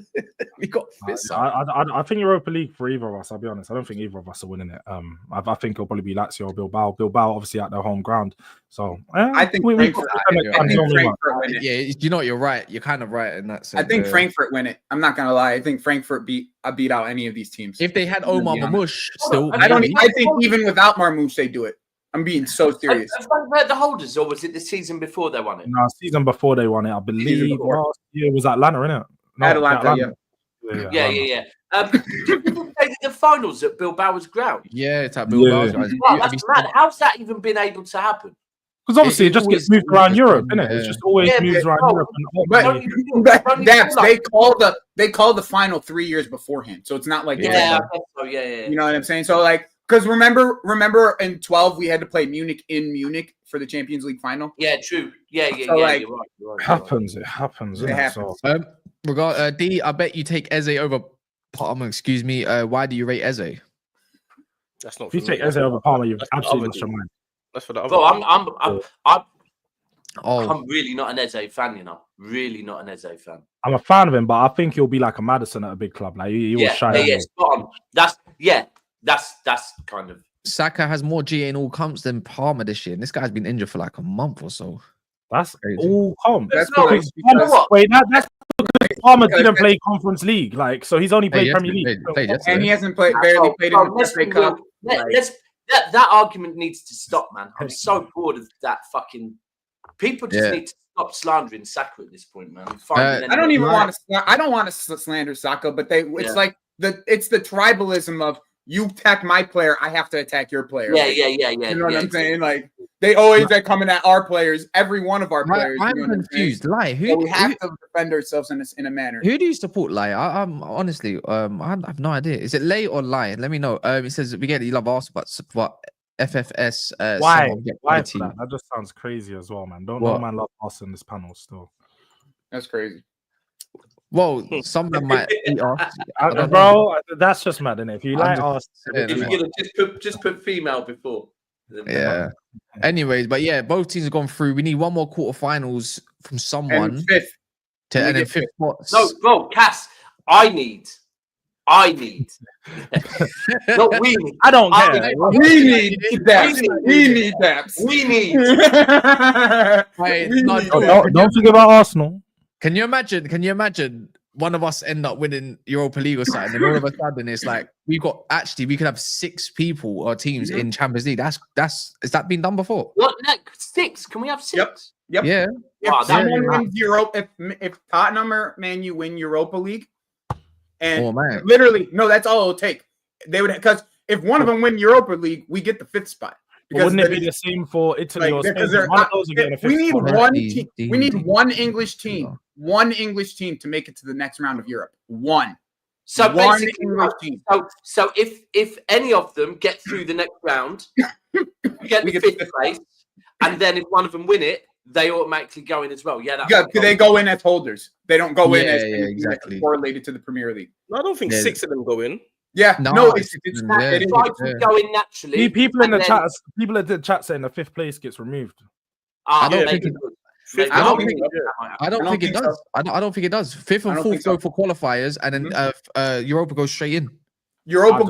We got fists up. I think Europa League for either of us. I'll be honest. I don't think either of us are winning it. I think it'll probably be Lazio or Bilbao. Bilbao obviously at their home ground. So I think Frankfurt win it. Yeah, you know what? You're right. You're kind of right in that sense. I think Frankfurt win it. I'm not gonna lie. I think Frankfurt beat out any of these teams. If they had Omar Mamouche still, I think even without Marmouche they do it. I'm being so serious. Were the holders, or was it the season before they won it? No, season before they won it. I believe last year was Atlanta, innit? No, Atlanta. Yeah. The finals at Bilbao's ground. Yeah, it's at Bilbao's ground. Wow, that's mad. How's that even been able to happen? Because obviously it just gets moved around Europe, innit? It just always moves around Europe. They called the final 3 years beforehand, so it's not like You know what I'm saying? So like. Because remember in 12 we had to play Munich in Munich for the Champions League final. Yeah, true. Yeah. So like, you're right. It happens. So, D, I bet you take Eze over Palmer. Excuse me. Why do you rate Eze? That's not. If you take Eze over Palmer, you've absolutely lost your mind. That's for the other. Well, I'm really not an Eze fan. You know, really not an Eze fan. I'm a fan of him, but I think he'll be like a Madison at a big club. Like he was shy. Yeah, spot on. That's kind of. Saka has more GA in all comps than Palmer this year, and this guy's been injured for like a month or so. That's crazy. All comps. That's because Palmer didn't play Conference League, like so he's only played Premier League, and he hasn't barely played in the FA Cup. That argument needs to stop, man. I'm so bored of that fucking. People just need to stop slandering Saka at this point, man. I don't even want to. I don't want to slander Saka, but it's like it's the tribalism of. You attack my player, I have to attack your player. Yeah. You know what I'm saying? Like they always are coming at our players, every one of our players. I'm confused. Like, we have to defend ourselves in a manner. Who do you support? Like, I'm honestly, I have no idea. Is it Lay or Lie? Let me know. It says we get you love Arsenal, but FFS. Why? Why for that? That just sounds crazy as well, man. Don't no man love Arsenal in this panel still. That's crazy. Well, some of them might eat us. Bro, that's just mad, isn't it? If you like us, just put female before. Yeah. Anyways, but yeah, both teams have gone through. We need one more quarterfinals from someone. And fifth. And then fifth spots. No, bro, Cass, I need. No, we need. I don't care. We need that. We need that. We need. Don't forget about Arsenal. Can you imagine one of us end up winning Europa League or something, and all of a sudden it's like we could have 6 people or teams in Champions League. Has that been done before? What next? 6? Can we have 6? Yep. Yeah. If someone wins Europe, if Tottenham or Man U win Europa League, and literally, no, that's all it'll take. They would because if one of them win Europa League, we get the 5th spot. Because wouldn't it be the same for Italy or Spain? We need one team. We need one English team. One English team to make it to the next round of Europe. One. So one basically, English team. So if any of them get through the next round, we get the 5th place, and then if one of them win it, they automatically go in as well. They go in as holders. They don't go in as exactly correlated to the Premier League. No, I don't think 6 of them go in. Yeah, no, it's it is going naturally. People in the chat saying the 5th place gets removed. I don't think it does. I don't think it does. 5th and 4th go for qualifiers, and then Europa goes straight in. Europa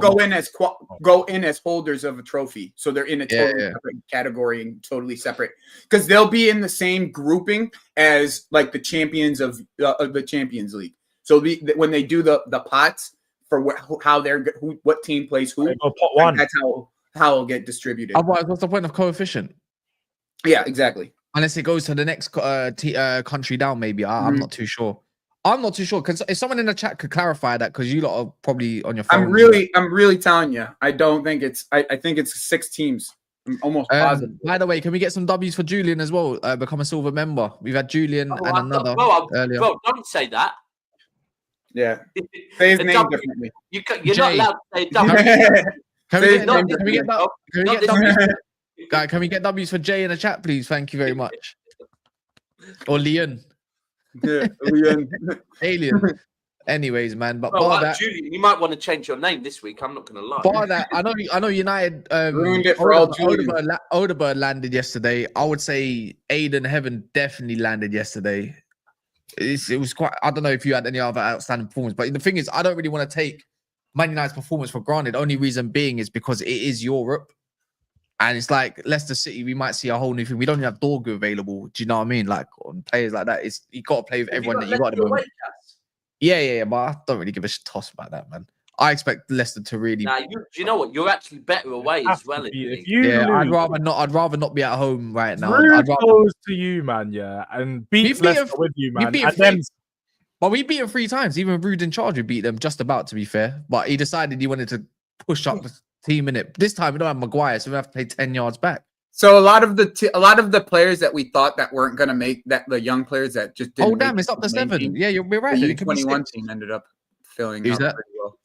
go in as holders of a trophy, so they're in a totally separate category and totally separate because they'll be in the same grouping as like the champions of the Champions League. So when they do the pots for what team plays who, pot one. That's how it'll get distributed. Otherwise, what's the point of coefficient? Yeah, exactly. Unless it goes to the next country down, maybe. I'm not too sure. I'm not too sure. If someone in the chat could clarify that, because you lot are probably on your phone. I'm really telling you. I don't think it's. I think it's 6 teams. I'm almost positive. By the way, can we get some W's for Julian as well? Become a silver member. We've had Julian and another earlier. Bro, don't say that. Yeah, say his name differently. You're not allowed to say W. Can we get W's for Jay in the chat, please? Thank you very much. Or Leon. Yeah, Leon. Alien. Anyways, man, but Julian, you might want to change your name this week. I'm not going to lie. Bar that, I know United ruined it for all Julian. Odegaard landed yesterday. I would say Aiden Heaven definitely landed yesterday. It was quite. I don't know if you had any other outstanding performance, but the thing is, I don't really want to take Man United's performance for granted. Only reason being is because it is Europe. And it's like Leicester City, we might see a whole new thing. We don't even have Dorgu available. Do you know what I mean? Like on players like that, you got to play with everyone that you got at the moment. Yeah. But I don't really give a toss about that, man. I expect Leicester to really. Nah, do you know what? You're actually better away as well. I'd rather not be at home right now. I'd rather goes to you, man. Yeah, and beat Leicester with you, man. But we beat them 3 times. Even Rude in charge, we beat them just about. To be fair, but he decided he wanted to push up the team in it. This time we don't have Maguire, so we have to play 10 yards back. So a lot of the players that we thought that weren't going to make that, the young players that just didn't. Oh damn, it's up to 7. Team. Yeah, you're right. The U21 team ended up filling up pretty well.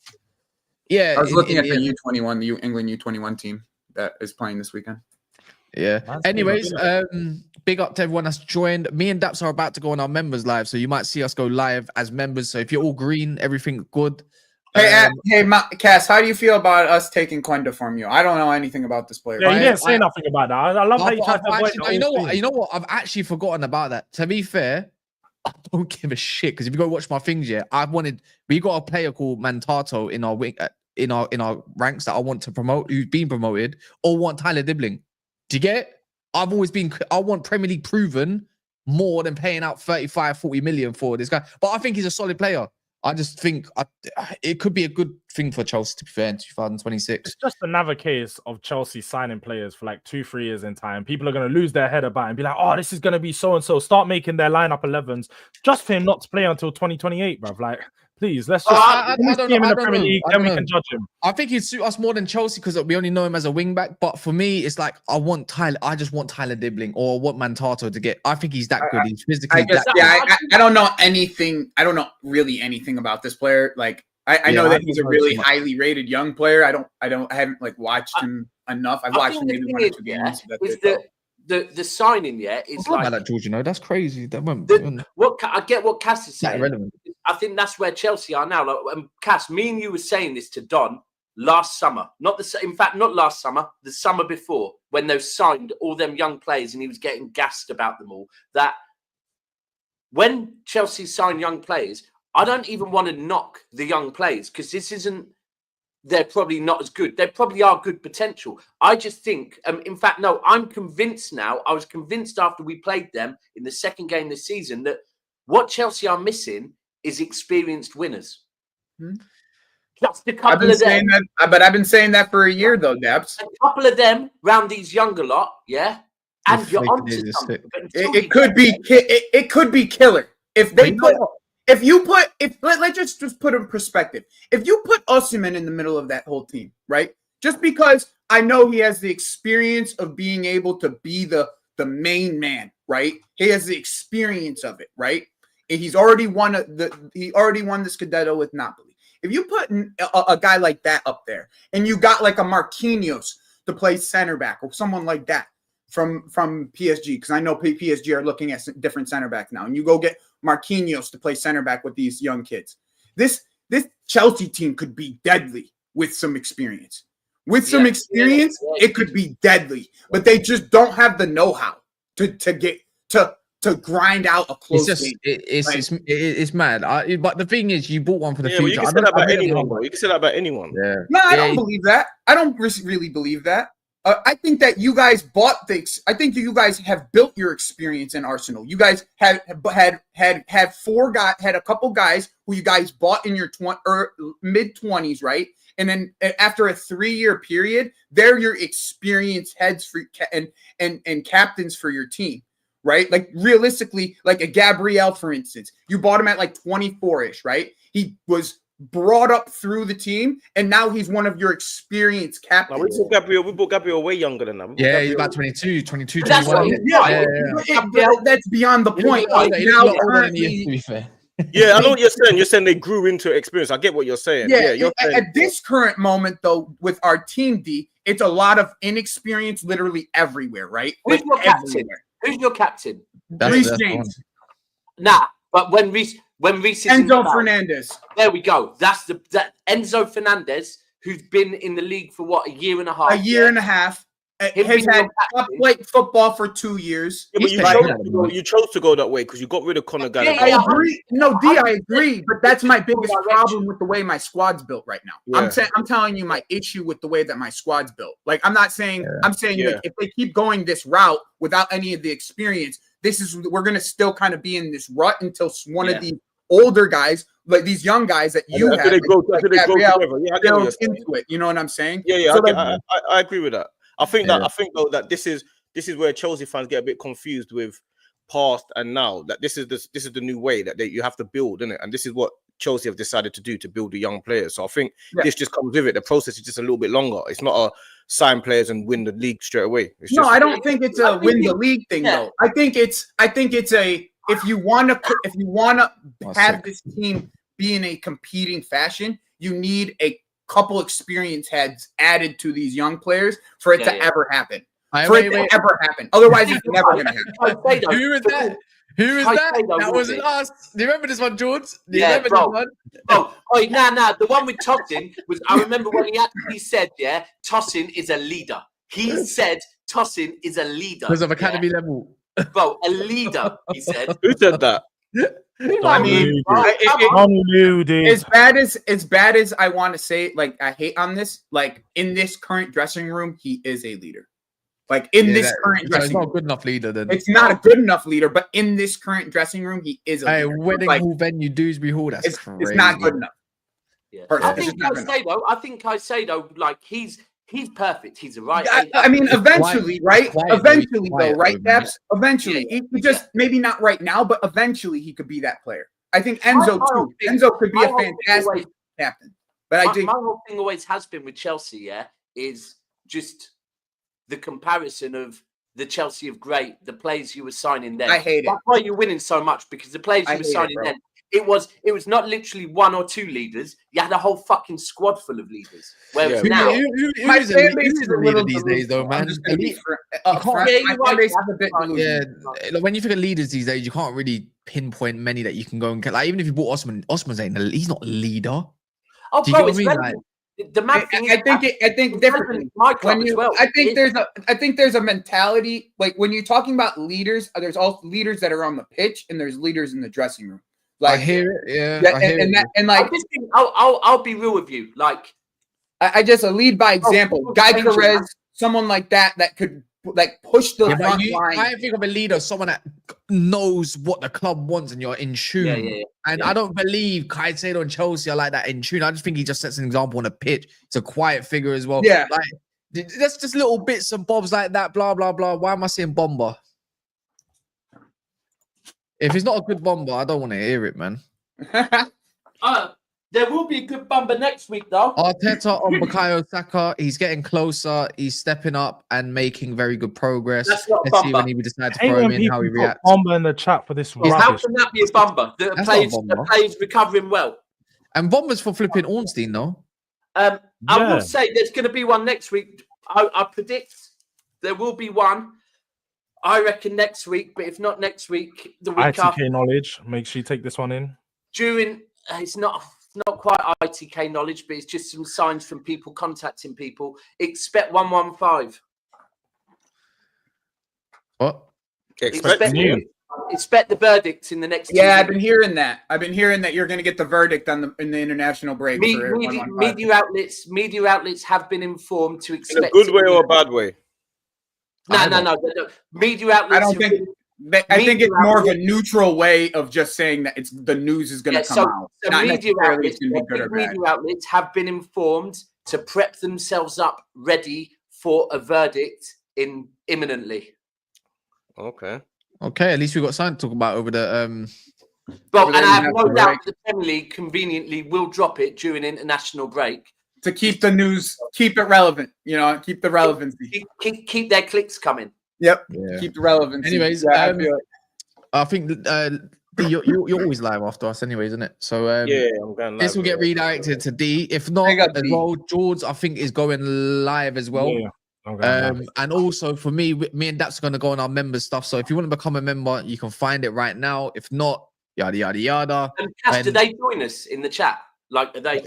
Yeah, I was looking at the U21, the England U21 team that is playing this weekend. Yeah. Anyways, big up to everyone that's joined. Me and Daps are about to go on our members live, so you might see us go live as members. So if you're all green, everything good. Hey, Cass, how do you feel about us taking Quenda from you? I don't know anything about this player. Yeah, you didn't say nothing about that. I love how you tried to avoid you know what? I've actually forgotten about that. To be fair, I don't give a shit because if you go watch my things, we got a player called Mantato in our wing, in our ranks that I want to promote, who's been promoted, or want Tyler Dibbling. Do you get it? I want Premier League proven more than paying out 35, 40 million for this guy. But I think he's a solid player. I just think it could be a good thing for Chelsea, to be fair, in 2026. It's just another case of Chelsea signing players for like 2-3 years in time. People are going to lose their head about it and be like, oh, this is going to be so-and-so. Start making their lineup 11s just for him not to play until 2028, bruv. Like, please, let's just see him in the Premier League, then we can judge him. I think he'd suit us more than Chelsea because we only know him as a wing-back. But for me, it's like, I just want Tyler Dibbling or what Mantato to get. I think he's that good. He's physically I don't know anything. I don't know really anything about this player. Like, I know that he's a really highly rated young player. I haven't like watched him enough. I've watched him maybe 1 or 2 games. The signing, is like that, George. That's crazy. That I get what Cass is saying. I think that's where Chelsea are now. Like, Cass, me and you were saying this to Don last summer. Not last summer, the summer before, when they signed all them young players and he was getting gassed about them all. That when Chelsea sign young players, I don't even want to knock the young players because they're probably not as good. They probably are good potential. I just think, in fact, no, I'm convinced now. I was convinced after we played them in the second game this season that what Chelsea are missing is experienced winners. Just a couple of them. But I've been saying that for a year, though, Debs. A couple of them round these younger lot, yeah? And you're onto something. It could be killer. Let's just put in perspective. If you put Osimhen in the middle of that whole team, right? Just because I know he has the experience of being able to be the main man, right? He has the experience of it, right? And he's already won the Scudetto with Napoli. If you put a guy like that up there, and you got like a Marquinhos to play center back or someone like that from PSG, because I know PSG are looking at different center backs now, and you go get Marquinhos to play center back with these young kids. This Chelsea team could be deadly. with some experience. With some experience, it could be deadly, but they just don't have the know-how to grind out a close game. It's mad. But the thing is, you bought one for the future. You can say that about anyone, bro. You can say that about anyone. Yeah. No, I don't believe that. I don't really believe that. I think that you guys bought things. I think you guys have built your experience in Arsenal. You guys had a couple guys who you guys bought in your mid-20s, right? And then after a 3-year period, they're your experienced heads for and captains for your team, right? Like realistically, like a Gabriel, for instance, you bought him at like 24-ish, right? He was brought up through the team, and now he's one of your experienced captains. We bought Gabriel way younger than that. Yeah, he's about 22, 22, that's 21. That's beyond the point. Now, currently, to be fair. Yeah, I know what you're saying. You're saying they grew into experience. I get what you're saying. Yeah, at this current moment, though, with our team, D, it's a lot of inexperience literally everywhere, right? Who's your captain? Who's your captain? Reece James. Nah, but when Reece is Enzo Fernandez. There we go. That's that Enzo Fernandez, who's been in the league for what, a year and a half? A year and a half. Has had top-flight football for 2 years. Yeah, but you chose to go that way because you got rid of Conor Gallagher. I agree. No, D, I agree. But that's my biggest problem with the way my squad's built right now. Yeah. I'm telling you my issue with the way that my squad's built. Like, I'm not saying I'm saying like, if they keep going this route without any of the experience, we're gonna still kind of be in this rut until one of these older guys, like these young guys that you have, build into it. You know what I'm saying? Yeah. So I agree with that. I think though that this is where Chelsea fans get a bit confused with past and now. That this is the new way that you have to build, isn't it? And this is what Chelsea have decided to do, to build the young players. So I think this just comes with it. The process is just a little bit longer. It's not a sign players and win the league straight away. I don't think it's a win the league thing though. I think it's a if you want to have this team be in a competing fashion, you need a couple experience heads added to these young players for it to ever happen. Ever happen. Otherwise, it's never going to happen. Who was that? Who was that? That wasn't us. Do you remember this one, George? Do you remember bro. this one? Nah. The one with Tosin was. I remember when he actually said, Tosin is a leader. He said Tosin is a leader because of academy level. Bro, a leader. He said. Who said that? I mean, as bad as I want to say, like I hate on this, like in this current dressing room, he is a leader. Like in this current dressing room, it's not a good enough leader. Then it's not a good enough leader, but in this current dressing room, he is a leader. Wedding hall venue, Dewsbury Hall. That's crazy. It's not good enough. Yeah. I think I say though, like he's perfect. He's a right. I mean, eventually, right? Eventually, though, right, Dabs? Eventually, he just maybe not right now, but eventually he could be that player. I think Enzo too. Enzo could be a fantastic captain. But I think my whole thing always has been with Chelsea, is just the comparison of the Chelsea of great, the players you were signing then. I hate it. That's why you're winning so much, because the players you were signing then. It was not literally one or two leaders. You had a whole fucking squad full of leaders. Whereas now, who's a leader these days, though, man? When you think of leaders these days, you can't really pinpoint many that you can go and get. Like even if you bought Osman, he's not a leader. Oh, bro, it's relevant. The mad thing I think differently. I think there's a mentality, like when you're talking about leaders, there's also leaders that are on the pitch and there's leaders in the dressing room. Like, I hear it, and like I'll be real with you. Like I just lead by example. Guy Perez, someone like that could like push the front line. I think of a leader, someone that knows what the club wants and you're in tune. I don't believe Caicedo and Chelsea are like that in tune. I just think he just sets an example on a pitch. It's a quiet figure as well. Yeah, like that's just little bits and bobs like that. Blah blah blah. Why am I saying bomber? If it's not a good bomber, I don't want to hear it, man. There will be a good bomber next week, though. Arteta on Bukayo Saka. He's getting closer. He's stepping up and making very good progress. Let's see when he decides to throw him in, how he reacts. Bomber in the chat for this. How can that be a bomber? The player's recovering well. And bombers for flipping Ornstein, though. I will say there's going to be one next week. I predict there will be one. I reckon next week, but if not next week, the week after. ITK knowledge. Make sure you take this one in. It's not. not quite ITK knowledge, but it's just some signs from people contacting people. Expect 115. What? Expect the verdicts in the next 2 Yeah, weeks. I've been hearing that. I've been hearing that you're going to get the verdict on in the international break. Media outlets have been informed to expect. In a good way or a bad way? No. Media outlets. I don't think. I think it's more of a neutral way of just saying that the news is going to come out. So Not media necessarily outlets, it's going to be good or bad. media outlets have been informed to prep themselves up ready for a verdict imminently. Okay. At least we got something to talk about over the Well, and I have no doubt the Premier League conveniently will drop it during international break to keep the news, keep it relevant. You know, keep the relevancy. Keep their clicks coming. Yep. Yeah. Keep the relevancy. Anyways, I think you're always live after us, anyways, isn't it? So yeah, I'm going live. This will get redirected to D. If not, as well, George, I think is going live as well. Yeah. And also for me and Daps are going to go on our member stuff. So if you want to become a member, you can find it right now. If not, yada yada yada. And Cash, do they join us in the chat? Like, are they?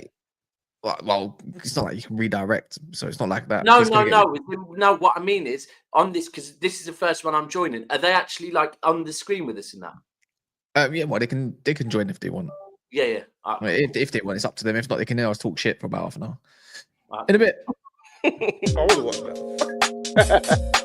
Well, it's not like you can redirect, so it's not like that. No. What I mean is on this, because this is the first one I'm joining. Are they actually like on the screen with us in that? Yeah, well, they can join if they want. Yeah. If they want, it's up to them. If not, they can hear us talk shit for about half an hour. In a bit. I would watch that.